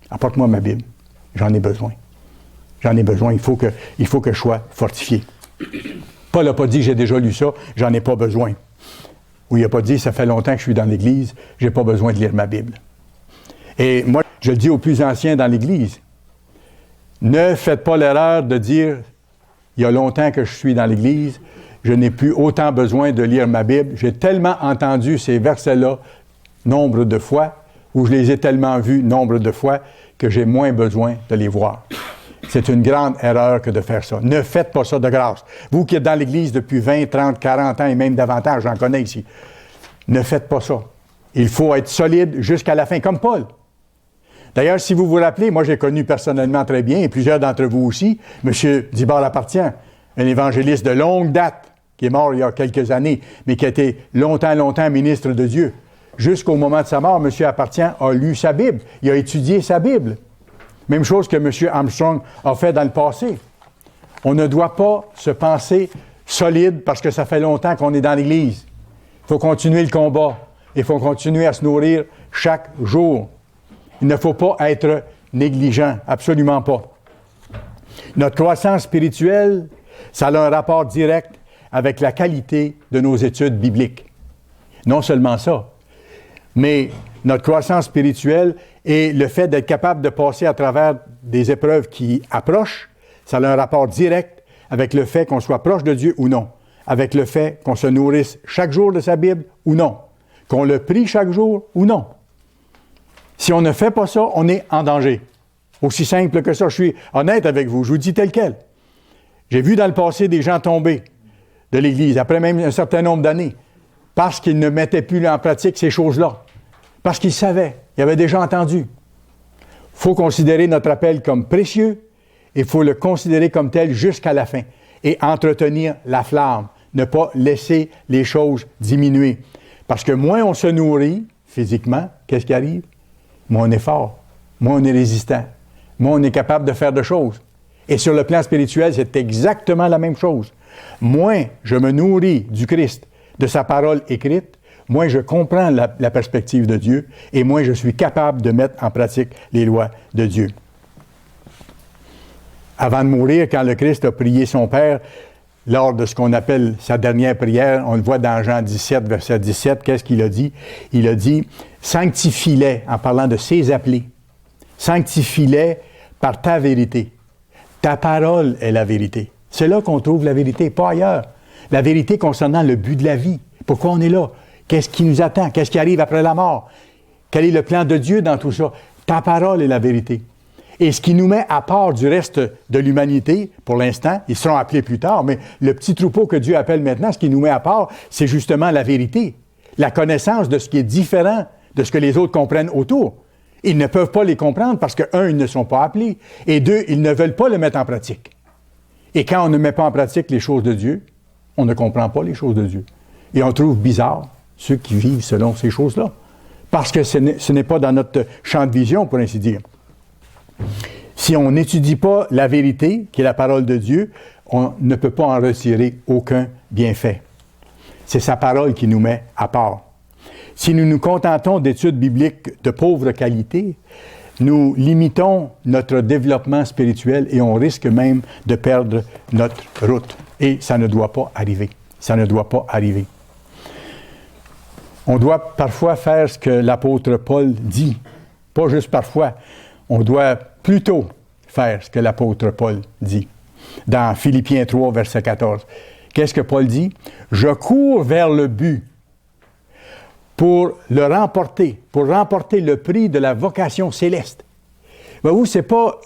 Apporte-moi ma Bible. J'en ai besoin. J'en ai besoin, il faut que je sois fortifié. Paul n'a pas dit, j'ai déjà lu ça, j'en ai pas besoin. Ou il n'a pas dit, ça fait longtemps que je suis dans l'Église, j'ai pas besoin de lire ma Bible. Et moi, je le dis aux plus anciens dans l'Église, ne faites pas l'erreur de dire, il y a longtemps que je suis dans l'Église, je n'ai plus autant besoin de lire ma Bible. J'ai tellement entendu ces versets-là nombre de fois, ou je les ai tellement vus nombre de fois, que j'ai moins besoin de les voir. C'est une grande erreur que de faire ça. Ne faites pas ça de grâce. Vous qui êtes dans l'Église depuis 20, 30, 40 ans et même davantage, j'en connais ici, ne faites pas ça. Il faut être solide jusqu'à la fin, comme Paul. D'ailleurs, si vous vous rappelez, moi j'ai connu personnellement très bien, et plusieurs d'entre vous aussi, M. Dibord-Appartient, un évangéliste de longue date, qui est mort il y a quelques années, mais qui a été longtemps ministre de Dieu. Jusqu'au moment de sa mort, M. Appartient a lu sa Bible, il a étudié sa Bible. Même chose que M. Armstrong a fait dans le passé. On ne doit pas se penser solide parce que ça fait longtemps qu'on est dans l'Église. Il faut continuer le combat. Il faut continuer à se nourrir chaque jour. Il ne faut pas être négligent, absolument pas. Notre croissance spirituelle, ça a un rapport direct avec la qualité de nos études bibliques. Non seulement ça, mais notre croissance spirituelle et le fait d'être capable de passer à travers des épreuves qui approchent, ça a un rapport direct avec le fait qu'on soit proche de Dieu ou non, avec le fait qu'on se nourrisse chaque jour de sa Bible ou non, qu'on le prie chaque jour ou non. Si on ne fait pas ça, on est en danger. Aussi simple que ça, je suis honnête avec vous, je vous dis tel quel. J'ai vu dans le passé des gens tomber de l'Église, après même un certain nombre d'années, parce qu'ils ne mettaient plus en pratique ces choses-là. Parce qu'il savait, il avait déjà entendu. Il faut considérer notre appel comme précieux et il faut le considérer comme tel jusqu'à la fin et entretenir la flamme, ne pas laisser les choses diminuer. Parce que moins on se nourrit physiquement, qu'est-ce qui arrive? Moins on est fort, moins on est résistant, moins on est capable de faire de choses. Et sur le plan spirituel, c'est exactement la même chose. Moins je me nourris du Christ, de sa parole écrite, moins je comprends la perspective de Dieu et moins je suis capable de mettre en pratique les lois de Dieu. Avant de mourir, quand le Christ a prié son Père, lors de ce qu'on appelle sa dernière prière, on le voit dans Jean 17, verset 17, qu'est-ce qu'il a dit? Il a dit « Sanctifie-les » en parlant de ses appelés. « Sanctifie-les par ta vérité. Ta parole est la vérité. » C'est là qu'on trouve la vérité, pas ailleurs. La vérité concernant le but de la vie. Pourquoi on est là? Qu'est-ce qui nous attend? Qu'est-ce qui arrive après la mort? Quel est le plan de Dieu dans tout ça? Ta parole est la vérité. Et ce qui nous met à part du reste de l'humanité, pour l'instant, ils seront appelés plus tard, mais le petit troupeau que Dieu appelle maintenant, ce qui nous met à part, c'est justement la vérité, la connaissance de ce qui est différent de ce que les autres comprennent autour. Ils ne peuvent pas les comprendre parce que, un, ils ne sont pas appelés, et deux, ils ne veulent pas le mettre en pratique. Et quand on ne met pas en pratique les choses de Dieu, on ne comprend pas les choses de Dieu. Et on trouve bizarre ceux qui vivent selon ces choses-là. Parce que ce n'est pas dans notre champ de vision, pour ainsi dire. Si on n'étudie pas la vérité, qui est la parole de Dieu, on ne peut pas en retirer aucun bienfait. C'est sa parole qui nous met à part. Si nous nous contentons d'études bibliques de pauvre qualité, nous limitons notre développement spirituel et on risque même de perdre notre route. Et ça ne doit pas arriver. Ça ne doit pas arriver. On doit parfois faire ce que l'apôtre Paul dit. Pas juste parfois. On doit plutôt faire ce que l'apôtre Paul dit. Dans Philippiens 3, verset 14. Qu'est-ce que Paul dit? « Je cours vers le but pour le remporter, pour remporter le prix de la vocation céleste. » Voyez-vous, ce n'est pas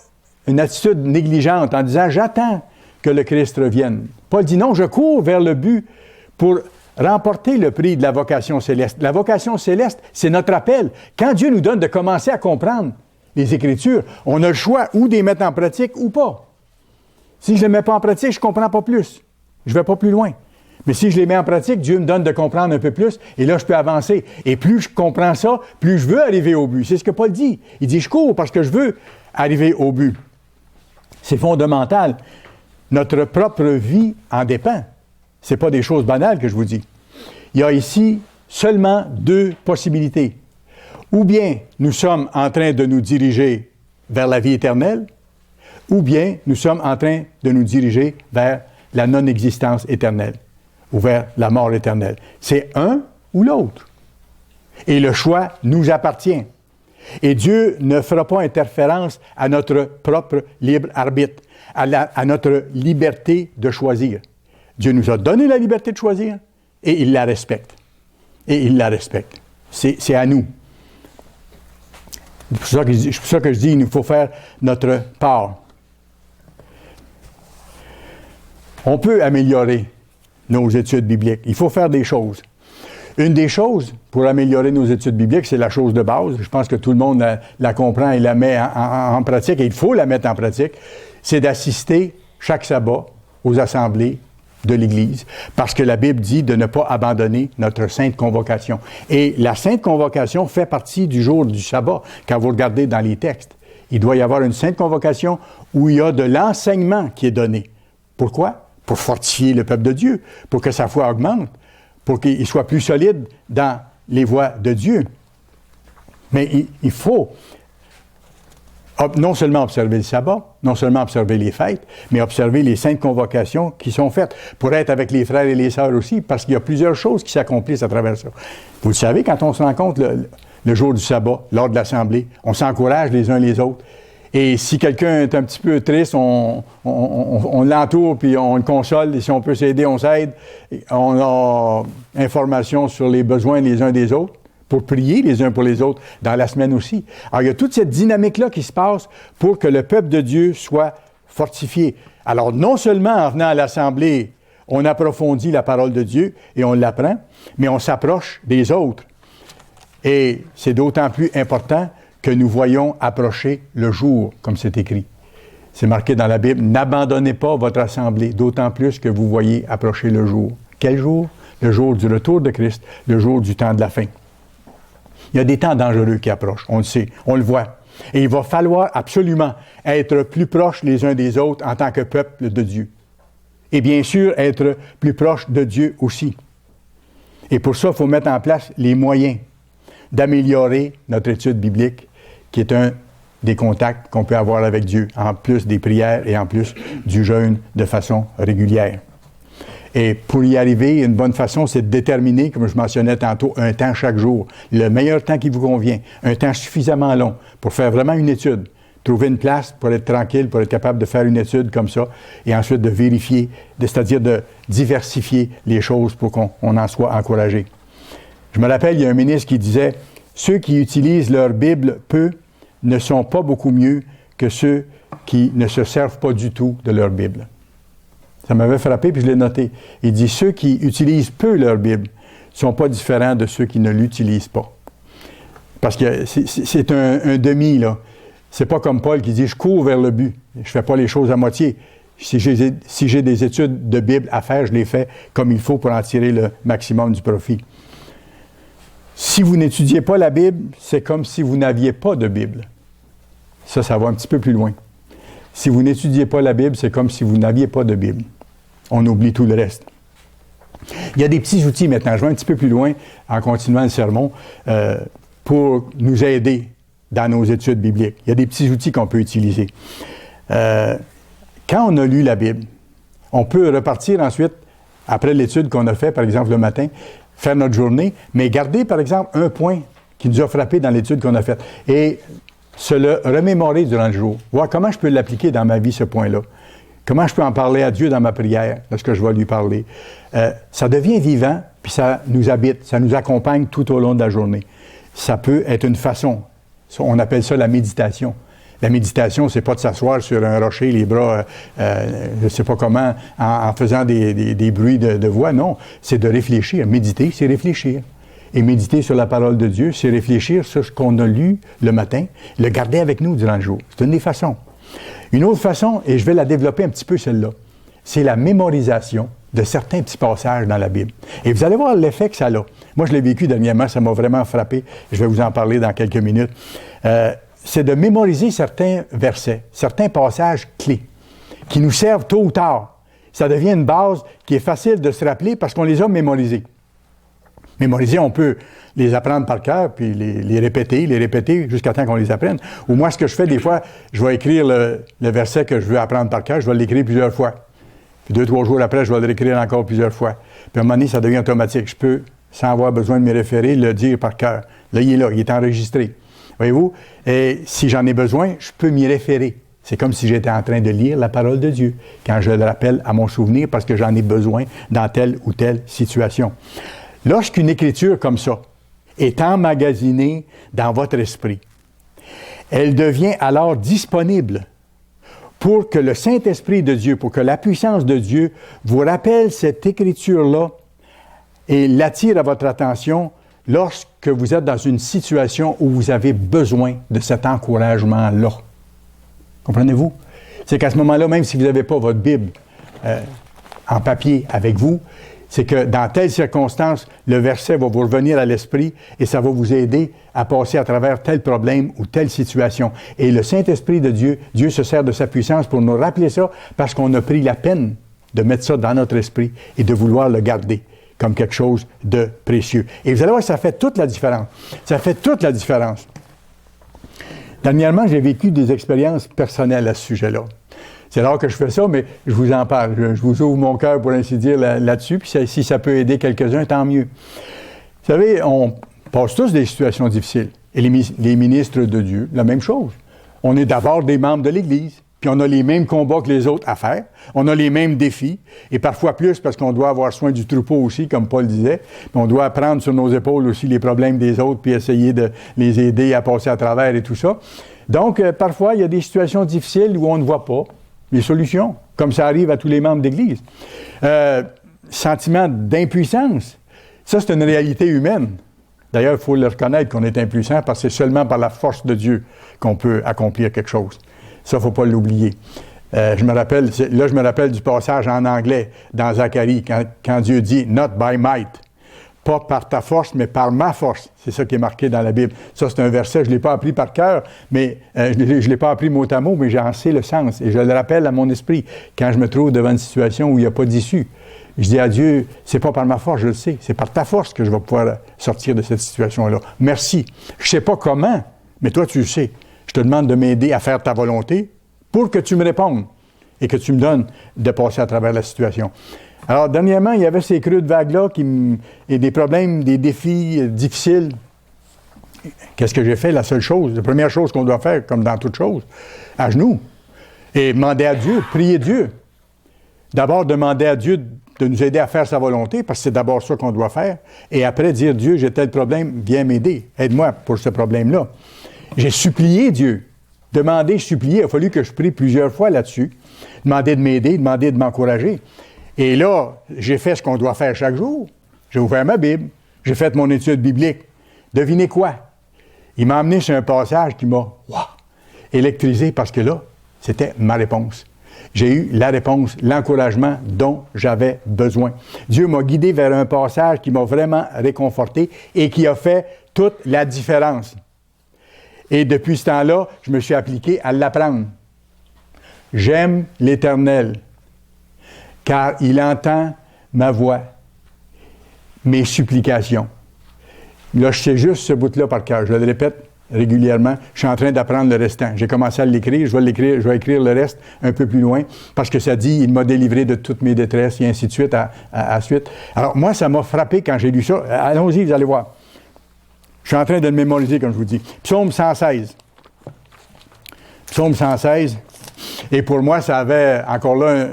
une attitude négligente en disant « J'attends que le Christ revienne. » Paul dit « Non, je cours vers le but pour remporter le prix de la vocation céleste. » La vocation céleste, c'est notre appel. Quand Dieu nous donne de commencer à comprendre les Écritures, on a le choix ou de les mettre en pratique ou pas. Si je ne les mets pas en pratique, je ne comprends pas plus. Je ne vais pas plus loin. Mais si je les mets en pratique, Dieu me donne de comprendre un peu plus et là, je peux avancer. Et plus je comprends ça, plus je veux arriver au but. C'est ce que Paul dit. Il dit, je cours parce que je veux arriver au but. C'est fondamental. Notre propre vie en dépend. Ce n'est pas des choses banales que je vous dis. Il y a ici seulement deux possibilités. Ou bien nous sommes en train de nous diriger vers la vie éternelle, ou bien nous sommes en train de nous diriger vers la non-existence éternelle, ou vers la mort éternelle. C'est un ou l'autre. Et le choix nous appartient. Et Dieu ne fera pas interférence à notre propre libre arbitre, à notre liberté de choisir. Dieu nous a donné la liberté de choisir et il la respecte. Et il la respecte. C'est à nous. C'est pour ça que je dis, il nous faut faire notre part. On peut améliorer nos études bibliques. Il faut faire des choses. Une des choses pour améliorer nos études bibliques, c'est la chose de base. Je pense que tout le monde la comprend et la met en pratique, et il faut la mettre en pratique. C'est d'assister chaque sabbat aux assemblées de l'Église, parce que la Bible dit de ne pas abandonner notre sainte convocation. Et la sainte convocation fait partie du jour du sabbat, quand vous regardez dans les textes. Il doit y avoir une sainte convocation où il y a de l'enseignement qui est donné. Pourquoi? Pour fortifier le peuple de Dieu, pour que sa foi augmente, pour qu'il soit plus solide dans les voies de Dieu. Mais il faut non seulement observer le sabbat, non seulement observer les fêtes, mais observer les saintes convocations qui sont faites pour être avec les frères et les sœurs aussi, parce qu'il y a plusieurs choses qui s'accomplissent à travers ça. Vous le savez, quand on se rencontre le jour du sabbat, lors de l'assemblée, on s'encourage les uns les autres. Et si quelqu'un est un petit peu triste, on l'entoure puis on le console. Et si on peut s'aider, on s'aide. On a information sur les besoins les uns des autres pour prier les uns pour les autres dans la semaine aussi. Alors, il y a toute cette dynamique-là qui se passe pour que le peuple de Dieu soit fortifié. Alors, non seulement en venant à l'assemblée, on approfondit la parole de Dieu et on l'apprend, mais on s'approche des autres. Et c'est d'autant plus important que nous voyons approcher le jour, comme c'est écrit. C'est marqué dans la Bible, « N'abandonnez pas votre assemblée, d'autant plus que vous voyez approcher le jour. » Quel jour? Le jour du retour de Christ, le jour du temps de la fin. Il y a des temps dangereux qui approchent, on le sait, on le voit. Et il va falloir absolument être plus proches les uns des autres en tant que peuple de Dieu. Et bien sûr, être plus proche de Dieu aussi. Et pour ça, il faut mettre en place les moyens d'améliorer notre étude biblique, qui est un des contacts qu'on peut avoir avec Dieu, en plus des prières et en plus du jeûne de façon régulière. Et pour y arriver, une bonne façon, c'est de déterminer, comme je mentionnais tantôt, un temps chaque jour, le meilleur temps qui vous convient, un temps suffisamment long pour faire vraiment une étude. Trouver une place pour être tranquille, pour être capable de faire une étude comme ça, et ensuite de vérifier, c'est-à-dire de diversifier les choses pour qu'on en soit encouragé. Je me rappelle, il y a un ministre qui disait « Ceux qui utilisent leur Bible peu ne sont pas beaucoup mieux que ceux qui ne se servent pas du tout de leur Bible. » Ça m'avait frappé, puis je l'ai noté. Il dit « Ceux qui utilisent peu leur Bible ne sont pas différents de ceux qui ne l'utilisent pas. » Parce que c'est un demi, là. C'est pas comme Paul qui dit « Je cours vers le but. Je ne fais pas les choses à moitié. Si j'ai des études de Bible à faire, je les fais comme il faut pour en tirer le maximum du profit. » Si vous n'étudiez pas la Bible, c'est comme si vous n'aviez pas de Bible. Ça va un petit peu plus loin. Si vous n'étudiez pas la Bible, c'est comme si vous n'aviez pas de Bible. On oublie tout le reste. Il y a des petits outils maintenant. Je vais un petit peu plus loin en continuant le sermon pour nous aider dans nos études bibliques. Il y a des petits outils qu'on peut utiliser. Quand on a lu la Bible, on peut repartir ensuite, après l'étude qu'on a faite, par exemple le matin, faire notre journée, mais garder, par exemple, un point qui nous a frappé dans l'étude qu'on a faite et se le remémorer durant le jour. Voir comment je peux l'appliquer dans ma vie, ce point-là. Comment je peux en parler à Dieu dans ma prière, lorsque je vais lui parler. Ça devient vivant, puis ça nous habite, ça nous accompagne tout au long de la journée. Ça peut être une façon. On appelle ça la méditation. La méditation, c'est pas de s'asseoir sur un rocher, les bras, je ne sais pas comment, en faisant des bruits de voix. Non, c'est de réfléchir. Méditer, c'est réfléchir. Et méditer sur la parole de Dieu, c'est réfléchir sur ce qu'on a lu le matin, le garder avec nous durant le jour. C'est une des façons. Une autre façon, et je vais la développer un petit peu celle-là, c'est la mémorisation de certains petits passages dans la Bible. Et vous allez voir l'effet que ça a. Moi, je l'ai vécu dernièrement, ça m'a vraiment frappé. Je vais vous en parler dans quelques minutes. C'est de mémoriser certains versets, certains passages clés qui nous servent tôt ou tard. Ça devient une base qui est facile de se rappeler parce qu'on les a mémorisés. Mémoriser, on peut les apprendre par cœur, puis les répéter jusqu'à temps qu'on les apprenne. Ou moi, ce que je fais des fois, je vais écrire le verset que je veux apprendre par cœur, je vais l'écrire plusieurs fois. Puis 2-3 jours après, je vais le réécrire encore plusieurs fois. Puis à un moment donné, ça devient automatique. Je peux, sans avoir besoin de me référer, le dire par cœur. Là, il est enregistré. Voyez-vous? Et si j'en ai besoin, je peux m'y référer. C'est comme si j'étais en train de lire la parole de Dieu, quand je le rappelle à mon souvenir parce que j'en ai besoin dans telle ou telle situation. Lorsqu'une écriture comme ça est emmagasinée dans votre esprit, elle devient alors disponible pour que le Saint-Esprit de Dieu, pour que la puissance de Dieu vous rappelle cette écriture-là et l'attire à votre attention lorsque vous êtes dans une situation où vous avez besoin de cet encouragement-là. Comprenez-vous? C'est qu'à ce moment-là, même si vous n'avez pas votre Bible en papier avec vous, c'est que dans telle circonstance, le verset va vous revenir à l'esprit et ça va vous aider à passer à travers tel problème ou telle situation. Et le Saint-Esprit de Dieu, Dieu se sert de sa puissance pour nous rappeler ça parce qu'on a pris la peine de mettre ça dans notre esprit et de vouloir le garder comme quelque chose de précieux. Et vous allez voir, ça fait toute la différence. Ça fait toute la différence. Dernièrement, j'ai vécu des expériences personnelles à ce sujet-là. C'est rare que je fais ça, mais je vous en parle. Je vous ouvre mon cœur, pour ainsi dire, là-dessus. Puis si ça peut aider quelques-uns, tant mieux. Vous savez, on passe tous des situations difficiles. Et les ministres de Dieu, la même chose. On est d'abord des membres de l'Église. Puis on a les mêmes combats que les autres à faire. On a les mêmes défis. Et parfois plus, parce qu'on doit avoir soin du troupeau aussi, comme Paul disait. Puis on doit prendre sur nos épaules aussi les problèmes des autres, puis essayer de les aider à passer à travers et tout ça. Donc, parfois, il y a des situations difficiles où on ne voit pas les solutions, comme ça arrive à tous les membres d'Église. Sentiment d'impuissance, ça, c'est une réalité humaine. D'ailleurs, il faut le reconnaître qu'on est impuissant parce que c'est seulement par la force de Dieu qu'on peut accomplir quelque chose. Ça, il ne faut pas l'oublier. Je me rappelle du passage en anglais dans Zacharie, quand Dieu dit « Not by might ». Pas par ta force, mais par ma force. C'est ça qui est marqué dans la Bible. Ça, c'est un verset, je ne l'ai pas appris par cœur, mais je ne l'ai pas appris mot à mot, mais j'en sais le sens. Et je le rappelle à mon esprit quand je me trouve devant une situation où il n'y a pas d'issue. Je dis à Dieu, c'est pas par ma force, je le sais, c'est par ta force que je vais pouvoir sortir de cette situation-là. Merci. Je ne sais pas comment, mais toi, tu le sais. Je te demande de m'aider à faire ta volonté pour que tu me répondes et que tu me donnes de passer à travers la situation. Alors, dernièrement, il y avait ces creux de vagues-là et des problèmes, des défis difficiles. Qu'est-ce que j'ai fait? La seule chose, la première chose qu'on doit faire, comme dans toute chose, à genoux, et demander à Dieu, prier Dieu. D'abord, demander à Dieu de nous aider à faire sa volonté, parce que c'est d'abord ça qu'on doit faire. Et après, dire, Dieu, j'ai tel problème, viens m'aider. Aide-moi pour ce problème-là. J'ai supplié Dieu. Demandé, supplié. Il a fallu que je prie plusieurs fois là-dessus. Demander de m'aider, demander de m'encourager. Et là, j'ai fait ce qu'on doit faire chaque jour. J'ai ouvert ma Bible. J'ai fait mon étude biblique. Devinez quoi? Il m'a amené sur un passage qui m'a électrisé parce que là, c'était ma réponse. J'ai eu la réponse, l'encouragement dont j'avais besoin. Dieu m'a guidé vers un passage qui m'a vraiment réconforté et qui a fait toute la différence. Et depuis ce temps-là, je me suis appliqué à l'apprendre. J'aime l'Éternel, car il entend ma voix, mes supplications. Là, je sais juste ce bout-là par cœur. Je le répète régulièrement. Je suis en train d'apprendre le restant. J'ai commencé à l'écrire. Je vais écrire le reste un peu plus loin parce que ça dit « Il m'a délivré de toutes mes détresses » et ainsi de suite à suite. Alors, moi, ça m'a frappé quand j'ai lu ça. Allons-y, vous allez voir. Je suis en train de le mémoriser, comme je vous dis. Psaume 116. Psaume 116. Et pour moi, ça avait encore là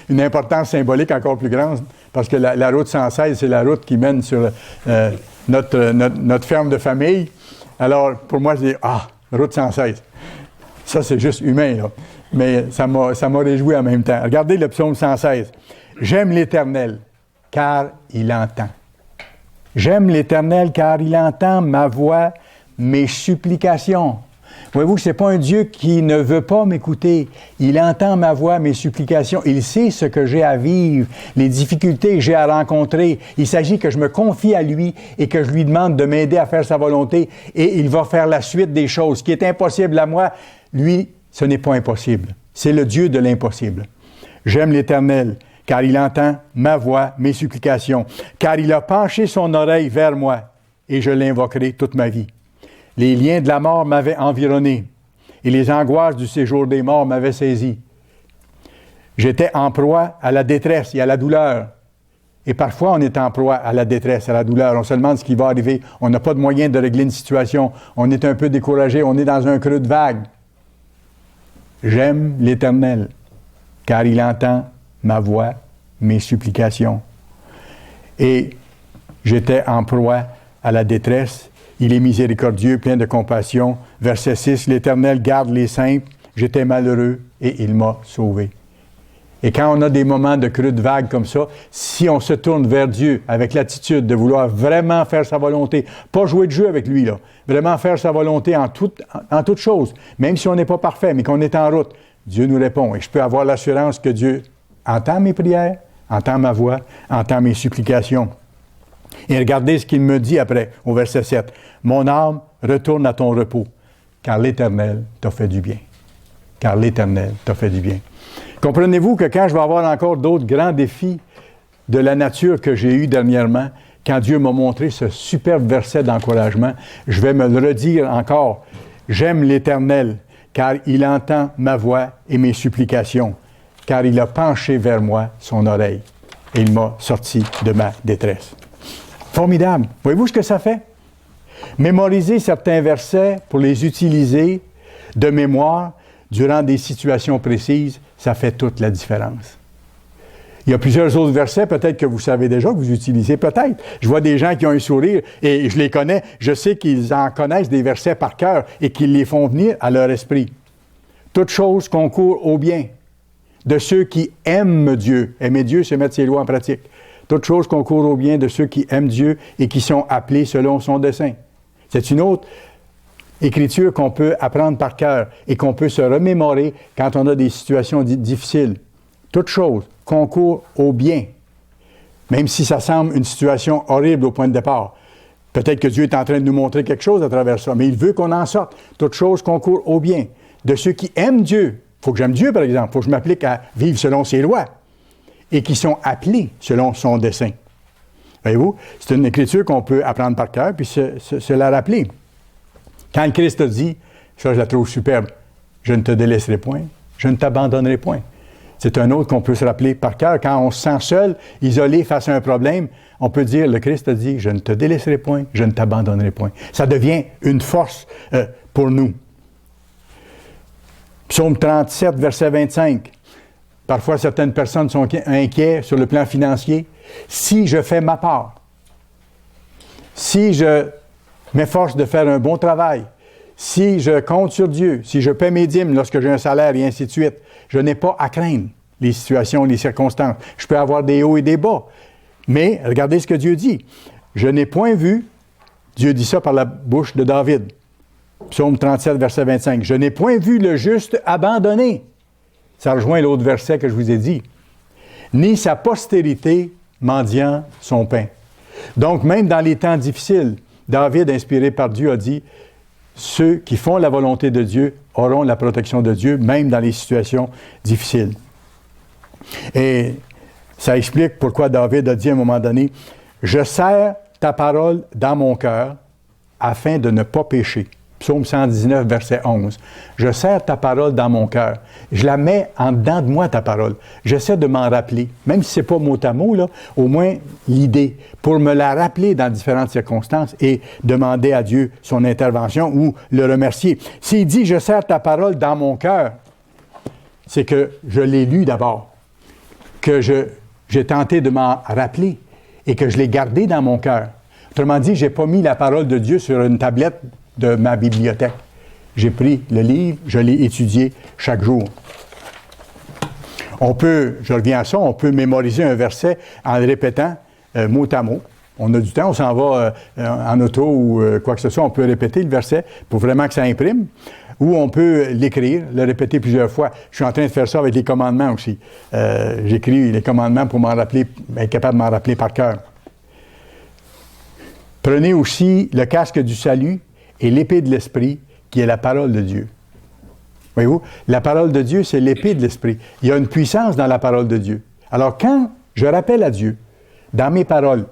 une importance symbolique encore plus grande parce que la route 116, c'est la route qui mène sur notre ferme de famille. Alors, pour moi, je dis, route 116. Ça, c'est juste humain, là. Mais ça m'a réjoui en même temps. Regardez le psaume 116. J'aime l'Éternel, car il entend. J'aime l'Éternel, car il entend ma voix, mes supplications. Voyez-vous que ce n'est pas un Dieu qui ne veut pas m'écouter. Il entend ma voix, mes supplications. Il sait ce que j'ai à vivre, les difficultés que j'ai à rencontrer. Il s'agit que je me confie à lui et que je lui demande de m'aider à faire sa volonté. Et il va faire la suite des choses. Ce qui est impossible à moi, lui, ce n'est pas impossible. C'est le Dieu de l'impossible. J'aime l'Éternel, car il entend ma voix, mes supplications. Car il a penché son oreille vers moi et je l'invoquerai toute ma vie. Les liens de la mort m'avaient environné et les angoisses du séjour des morts m'avaient saisi. J'étais en proie à la détresse et à la douleur. Et parfois, on est en proie à la détresse, à la douleur. On se demande ce qui va arriver. On n'a pas de moyen de régler une situation. On est un peu découragé. On est dans un creux de vague. J'aime l'Éternel, car il entend ma voix, mes supplications. Et j'étais en proie à la détresse. Il est miséricordieux, plein de compassion. Verset 6, l'Éternel garde les simples. J'étais malheureux et il m'a sauvé. Et quand on a des moments de creux de vague comme ça, si on se tourne vers Dieu avec l'attitude de vouloir vraiment faire sa volonté, pas jouer de jeu avec lui, là, vraiment faire sa volonté en toute chose, même si on n'est pas parfait, mais qu'on est en route, Dieu nous répond. Et je peux avoir l'assurance que Dieu entend mes prières, entend ma voix, entend mes supplications. Et regardez ce qu'il me dit après, au verset 7. « Mon âme retourne à ton repos, car l'Éternel t'a fait du bien. » Car l'Éternel t'a fait du bien. Comprenez-vous que quand je vais avoir encore d'autres grands défis de la nature que j'ai eus dernièrement, quand Dieu m'a montré ce superbe verset d'encouragement, je vais me le redire encore. « J'aime l'Éternel, car il entend ma voix et mes supplications, car il a penché vers moi son oreille, et il m'a sorti de ma détresse. » Formidable. Voyez-vous ce que ça fait? Mémoriser certains versets pour les utiliser de mémoire durant des situations précises, ça fait toute la différence. Il y a plusieurs autres versets, peut-être que vous savez déjà, que vous utilisez, peut-être. Je vois des gens qui ont un sourire, et je les connais, je sais qu'ils en connaissent des versets par cœur et qu'ils les font venir à leur esprit. Toute chose concourt au bien de ceux qui aiment Dieu. Aimer Dieu, c'est mettre ses lois en pratique. Toutes choses concourent au bien de ceux qui aiment Dieu et qui sont appelés selon son dessein. C'est une autre écriture qu'on peut apprendre par cœur et qu'on peut se remémorer quand on a des situations difficiles. Toutes choses concourent au bien, même si ça semble une situation horrible au point de départ. Peut-être que Dieu est en train de nous montrer quelque chose à travers ça, mais il veut qu'on en sorte. Toutes choses concourent au bien de ceux qui aiment Dieu. Il faut que j'aime Dieu, par exemple. Il faut que je m'applique à vivre selon ses lois et qui sont appelés selon son dessein. Voyez-vous? C'est une écriture qu'on peut apprendre par cœur puis se la rappeler. Quand le Christ a dit, ça je la trouve superbe, « Je ne te délaisserai point, je ne t'abandonnerai point ». C'est un autre qu'on peut se rappeler par cœur. Quand on se sent seul, isolé face à un problème, on peut dire, le Christ a dit, « Je ne te délaisserai point, je ne t'abandonnerai point ». Ça devient une force pour nous. Psaume 37, verset 25. Parfois, certaines personnes sont inquiètes sur le plan financier. Si je fais ma part, si je m'efforce de faire un bon travail, si je compte sur Dieu, si je paie mes dîmes lorsque j'ai un salaire et ainsi de suite, je n'ai pas à craindre les situations, les circonstances. Je peux avoir des hauts et des bas. Mais regardez ce que Dieu dit. Je n'ai point vu, Dieu dit ça par la bouche de David. Psaume 37, verset 25. Je n'ai point vu le juste abandonné. Ça rejoint l'autre verset que je vous ai dit. Ni sa postérité mendiant son pain. Donc, même dans les temps difficiles, David, inspiré par Dieu, a dit « Ceux qui font la volonté de Dieu auront la protection de Dieu, même dans les situations difficiles. » Et ça explique pourquoi David a dit à un moment donné « Je serre ta parole dans mon cœur afin de ne pas pécher. » Psaume 119, verset 11. « Je serre ta parole dans mon cœur. Je la mets en dedans de moi, ta parole. J'essaie de m'en rappeler. Même si ce n'est pas mot à mot, là, au moins l'idée, pour me la rappeler dans différentes circonstances et demander à Dieu son intervention ou le remercier. S'il dit « Je serre ta parole dans mon cœur », c'est que je l'ai lu d'abord, que j'ai tenté de m'en rappeler et que je l'ai gardé dans mon cœur. Autrement dit, je n'ai pas mis la parole de Dieu sur une tablette de ma bibliothèque. J'ai pris le livre, je l'ai étudié chaque jour. On peut, je reviens à ça, on peut mémoriser un verset en le répétant mot à mot. On a du temps, on s'en va en auto ou quoi que ce soit, on peut répéter le verset pour vraiment que ça imprime. Ou on peut l'écrire, le répéter plusieurs fois. Je suis en train de faire ça avec les commandements aussi. J'écris les commandements pour m'en rappeler, être capable de m'en rappeler par cœur. Prenez aussi le casque du salut et l'épée de l'Esprit, qui est la parole de Dieu. Voyez-vous, la parole de Dieu, c'est l'épée de l'Esprit. Il y a une puissance dans la parole de Dieu. Alors, quand je rappelle à Dieu, dans mes paroles,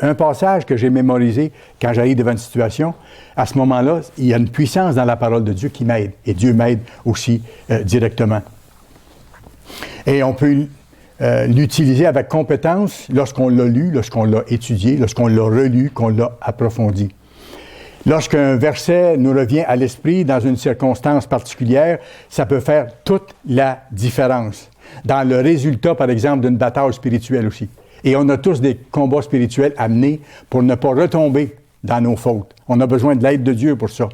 un passage que j'ai mémorisé quand j'arrive devant une situation, à ce moment-là, il y a une puissance dans la parole de Dieu qui m'aide. Et Dieu m'aide aussi directement. Et on peut l'utiliser avec compétence lorsqu'on l'a lu, lorsqu'on l'a étudié, lorsqu'on l'a relu, qu'on l'a approfondi. Lorsqu'un verset nous revient à l'esprit dans une circonstance particulière, ça peut faire toute la différence. Dans le résultat, par exemple, d'une bataille spirituelle aussi. Et on a tous des combats spirituels à mener pour ne pas retomber dans nos fautes. On a besoin de l'aide de Dieu pour ça.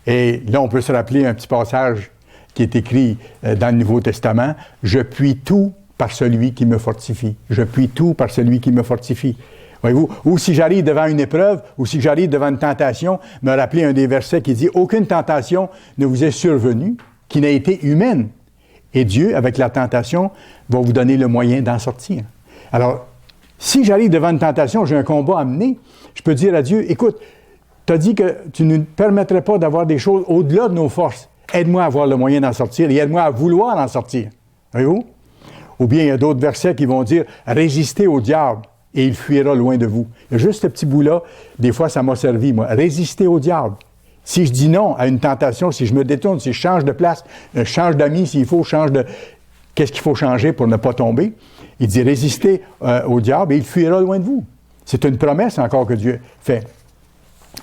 Et là, on peut se rappeler un petit passage qui est écrit dans le Nouveau Testament. « Je puis tout par celui qui me fortifie. Je puis tout par celui qui me fortifie. » Voyez-vous? Ou si j'arrive devant une épreuve, ou si j'arrive devant une tentation, me rappeler un des versets qui dit « Aucune tentation ne vous est survenue qui n'a été humaine. Et Dieu, avec la tentation, va vous donner le moyen d'en sortir. » Alors, si j'arrive devant une tentation, j'ai un combat à mener, je peux dire à Dieu, écoute, tu as dit que tu ne permettrais pas d'avoir des choses au-delà de nos forces. Aide-moi à avoir le moyen d'en sortir et aide-moi à vouloir en sortir. Voyez-vous? Ou bien il y a d'autres versets qui vont dire, résistez au diable et il fuira loin de vous. Il y a juste ce petit bout-là, des fois ça m'a servi, moi. Résister au diable. Si je dis non à une tentation, si je me détourne, si je change de place, je change d'amis s'il faut, change de... Qu'est-ce qu'il faut changer pour ne pas tomber? Il dit, résistez au diable et il fuira loin de vous. C'est une promesse encore que Dieu fait.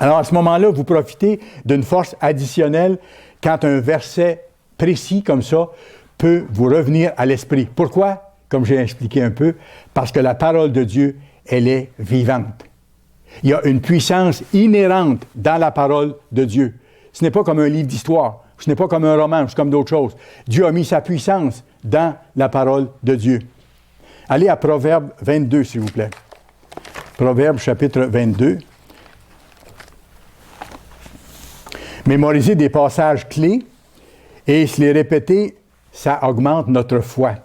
Alors, à ce moment-là, vous profitez d'une force additionnelle quand un verset précis comme ça peut vous revenir à l'esprit. Pourquoi? Comme j'ai expliqué un peu, parce que la parole de Dieu, elle est vivante. Il y a une puissance inhérente dans la parole de Dieu. Ce n'est pas comme un livre d'histoire, ce n'est pas comme un roman, c'est comme d'autres choses. Dieu a mis sa puissance dans la parole de Dieu. Allez à Proverbe 22, s'il vous plaît. Proverbe chapitre 22. Mémoriser des passages clés et se les répéter, ça augmente notre foi.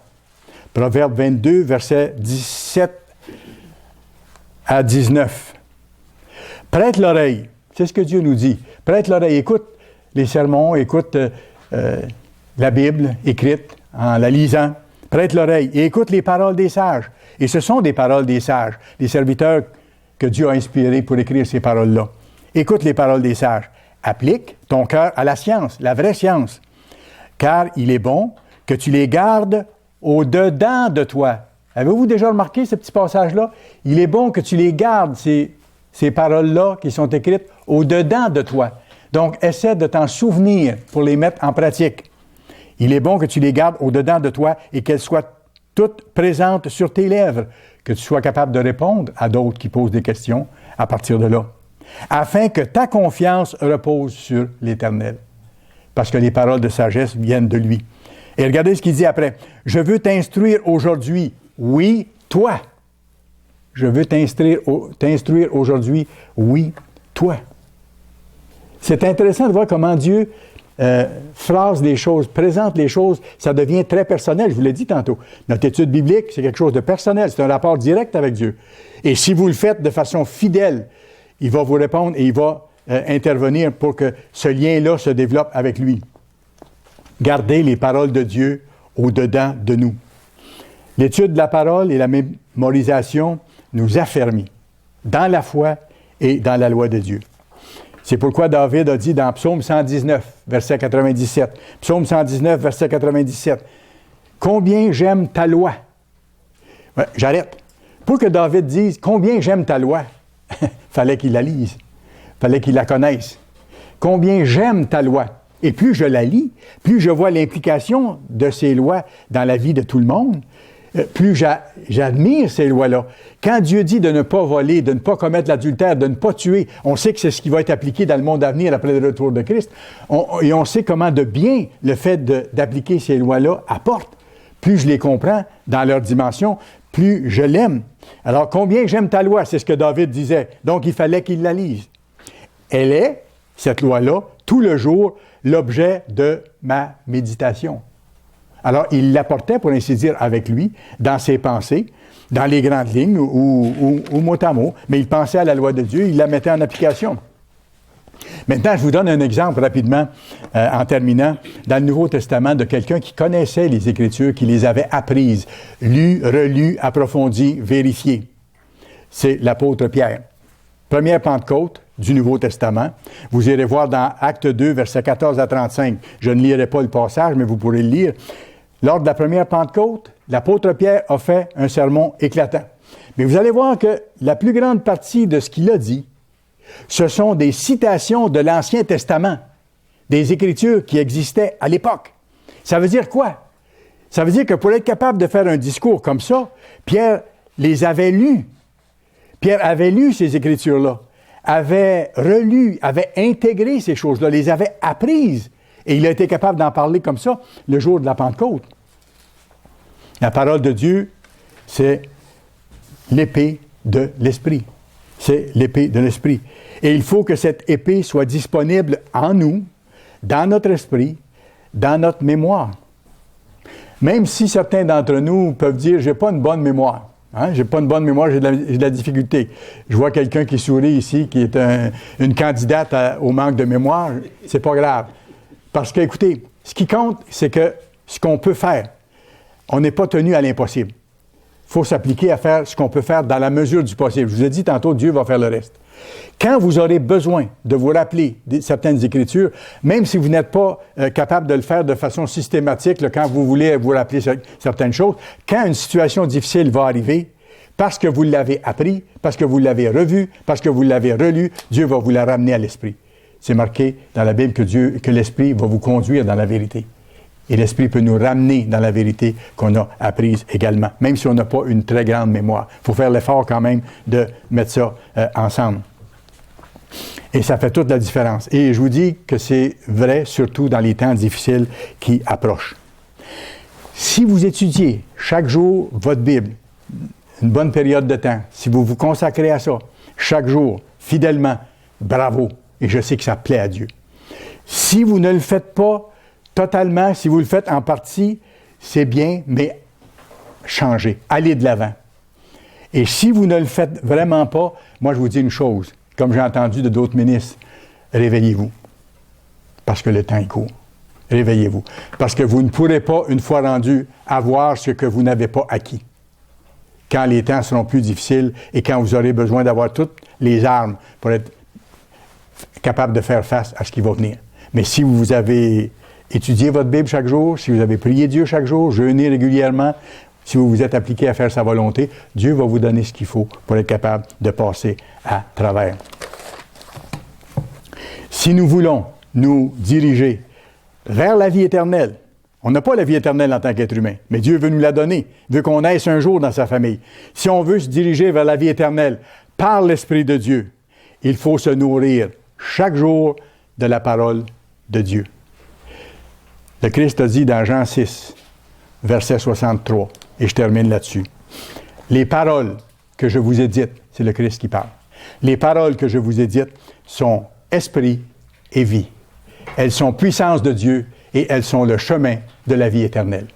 Proverbe 22, versets 17 à 19. Prête l'oreille. C'est ce que Dieu nous dit. Prête l'oreille. Écoute les sermons, écoute la Bible écrite en la lisant. Prête l'oreille et écoute les paroles des sages. Et ce sont des paroles des sages, des serviteurs que Dieu a inspirés pour écrire ces paroles-là. Écoute les paroles des sages. Applique ton cœur à la science, la vraie science. Car il est bon que tu les gardes au-dedans de toi. Avez-vous déjà remarqué ce petit passage-là? Il est bon que tu les gardes, ces paroles-là qui sont écrites au-dedans de toi. Donc, essaie de t'en souvenir pour les mettre en pratique. Il est bon que tu les gardes au-dedans de toi et qu'elles soient toutes présentes sur tes lèvres, que tu sois capable de répondre à d'autres qui posent des questions à partir de là, afin que ta confiance repose sur l'Éternel. Parce que les paroles de sagesse viennent de lui. Et regardez ce qu'il dit après. « Je veux t'instruire aujourd'hui, oui, toi. » Je veux t'instruire aujourd'hui, oui, toi. C'est intéressant de voir comment Dieu phrase les choses, présente les choses, ça devient très personnel, je vous l'ai dit tantôt. Notre étude biblique, c'est quelque chose de personnel, c'est un rapport direct avec Dieu. Et si vous le faites de façon fidèle, il va vous répondre et il va intervenir pour que ce lien-là se développe avec lui. Gardez les paroles de Dieu au-dedans de nous. L'étude de la parole et la mémorisation nous affermit dans la foi et dans la loi de Dieu. C'est pourquoi David a dit dans Psaume 119, verset 97, Psaume 119, verset 97, « Combien j'aime ta loi! » Ouais, j'arrête. Pour que David dise « Combien j'aime ta loi! » fallait qu'il la lise, fallait qu'il la connaisse. « Combien j'aime ta loi! » Et plus je la lis, plus je vois l'implication de ces lois dans la vie de tout le monde, plus j'admire ces lois-là. Quand Dieu dit de ne pas voler, de ne pas commettre l'adultère, de ne pas tuer, on sait que c'est ce qui va être appliqué dans le monde à venir après le retour de Christ. Et on sait comment de bien le fait d'appliquer ces lois-là apporte. Plus je les comprends dans leur dimension, plus je l'aime. Alors, combien j'aime ta loi, c'est ce que David disait. Donc, il fallait qu'il la lise. Elle est, cette loi-là, tout le jour, l'objet de ma méditation. Alors, il l'apportait, pour ainsi dire, avec lui, dans ses pensées, dans les grandes lignes ou mot à mot, mais il pensait à la loi de Dieu, il la mettait en application. Maintenant, je vous donne un exemple rapidement, en terminant, dans le Nouveau Testament, de quelqu'un qui connaissait les Écritures, qui les avait apprises, lues, relues, approfondies, vérifiées. C'est l'apôtre Pierre. Première Pentecôte du Nouveau Testament. Vous irez voir dans Actes 2, versets 14 à 35. Je ne lirai pas le passage, mais vous pourrez le lire. Lors de la première Pentecôte, l'apôtre Pierre a fait un sermon éclatant. Mais vous allez voir que la plus grande partie de ce qu'il a dit, ce sont des citations de l'Ancien Testament, des Écritures qui existaient à l'époque. Ça veut dire quoi? Ça veut dire que pour être capable de faire un discours comme ça, Pierre les avait lus. Pierre avait lu ces Écritures-là, avait relu, avait intégré ces choses-là, les avait apprises. Et il a été capable d'en parler comme ça le jour de la Pentecôte. La parole de Dieu, c'est l'épée de l'Esprit. C'est l'épée de l'Esprit. Et il faut que cette épée soit disponible en nous, dans notre esprit, dans notre mémoire. Même si certains d'entre nous peuvent dire « j'ai pas une bonne mémoire ». Hein? J'ai pas une bonne mémoire, j'ai de la difficulté. Je vois quelqu'un qui sourit ici, qui est une candidate au manque de mémoire. C'est pas grave. Parce que, écoutez, ce qui compte, c'est que ce qu'on peut faire, on n'est pas tenu à l'impossible. Il faut s'appliquer à faire ce qu'on peut faire dans la mesure du possible. Je vous ai dit tantôt, Dieu va faire le reste. Quand vous aurez besoin de vous rappeler certaines Écritures, même si vous n'êtes pas capable de le faire de façon systématique, là, quand vous voulez vous rappeler certaines choses, quand une situation difficile va arriver, parce que vous l'avez appris, parce que vous l'avez revu, parce que vous l'avez relu, Dieu va vous la ramener à l'esprit. C'est marqué dans la Bible que l'Esprit va vous conduire dans la vérité. Et l'Esprit peut nous ramener dans la vérité qu'on a apprise également, même si on n'a pas une très grande mémoire. Il faut faire l'effort quand même de mettre ça ensemble. Et ça fait toute la différence. Et je vous dis que c'est vrai, surtout dans les temps difficiles qui approchent. Si vous étudiez chaque jour votre Bible, une bonne période de temps, si vous vous consacrez à ça, chaque jour, fidèlement, bravo. Et je sais que ça plaît à Dieu. Si vous ne le faites pas totalement, si vous le faites en partie, c'est bien, mais changez. Allez de l'avant. Et si vous ne le faites vraiment pas, moi je vous dis une chose, comme j'ai entendu de d'autres ministres, réveillez-vous. Parce que le temps est court. Réveillez-vous. Parce que vous ne pourrez pas, une fois rendu, avoir ce que vous n'avez pas acquis. Quand les temps seront plus difficiles et quand vous aurez besoin d'avoir toutes les armes pour être capable de faire face à ce qui va venir. Mais si vous avez étudié votre Bible chaque jour, si vous avez prié Dieu chaque jour, jeûné régulièrement, si vous vous êtes appliqué à faire sa volonté, Dieu va vous donner ce qu'il faut pour être capable de passer à travers. Si nous voulons nous diriger vers la vie éternelle, on n'a pas la vie éternelle en tant qu'être humain, mais Dieu veut nous la donner, veut qu'on naisse un jour dans sa famille. Si on veut se diriger vers la vie éternelle par l'Esprit de Dieu, il faut se nourrir chaque jour de la parole de Dieu. Le Christ a dit dans Jean 6, verset 63, et je termine là-dessus. Les paroles que je vous ai dites, c'est le Christ qui parle. Les paroles que je vous ai dites sont esprit et vie. Elles sont puissance de Dieu et elles sont le chemin de la vie éternelle.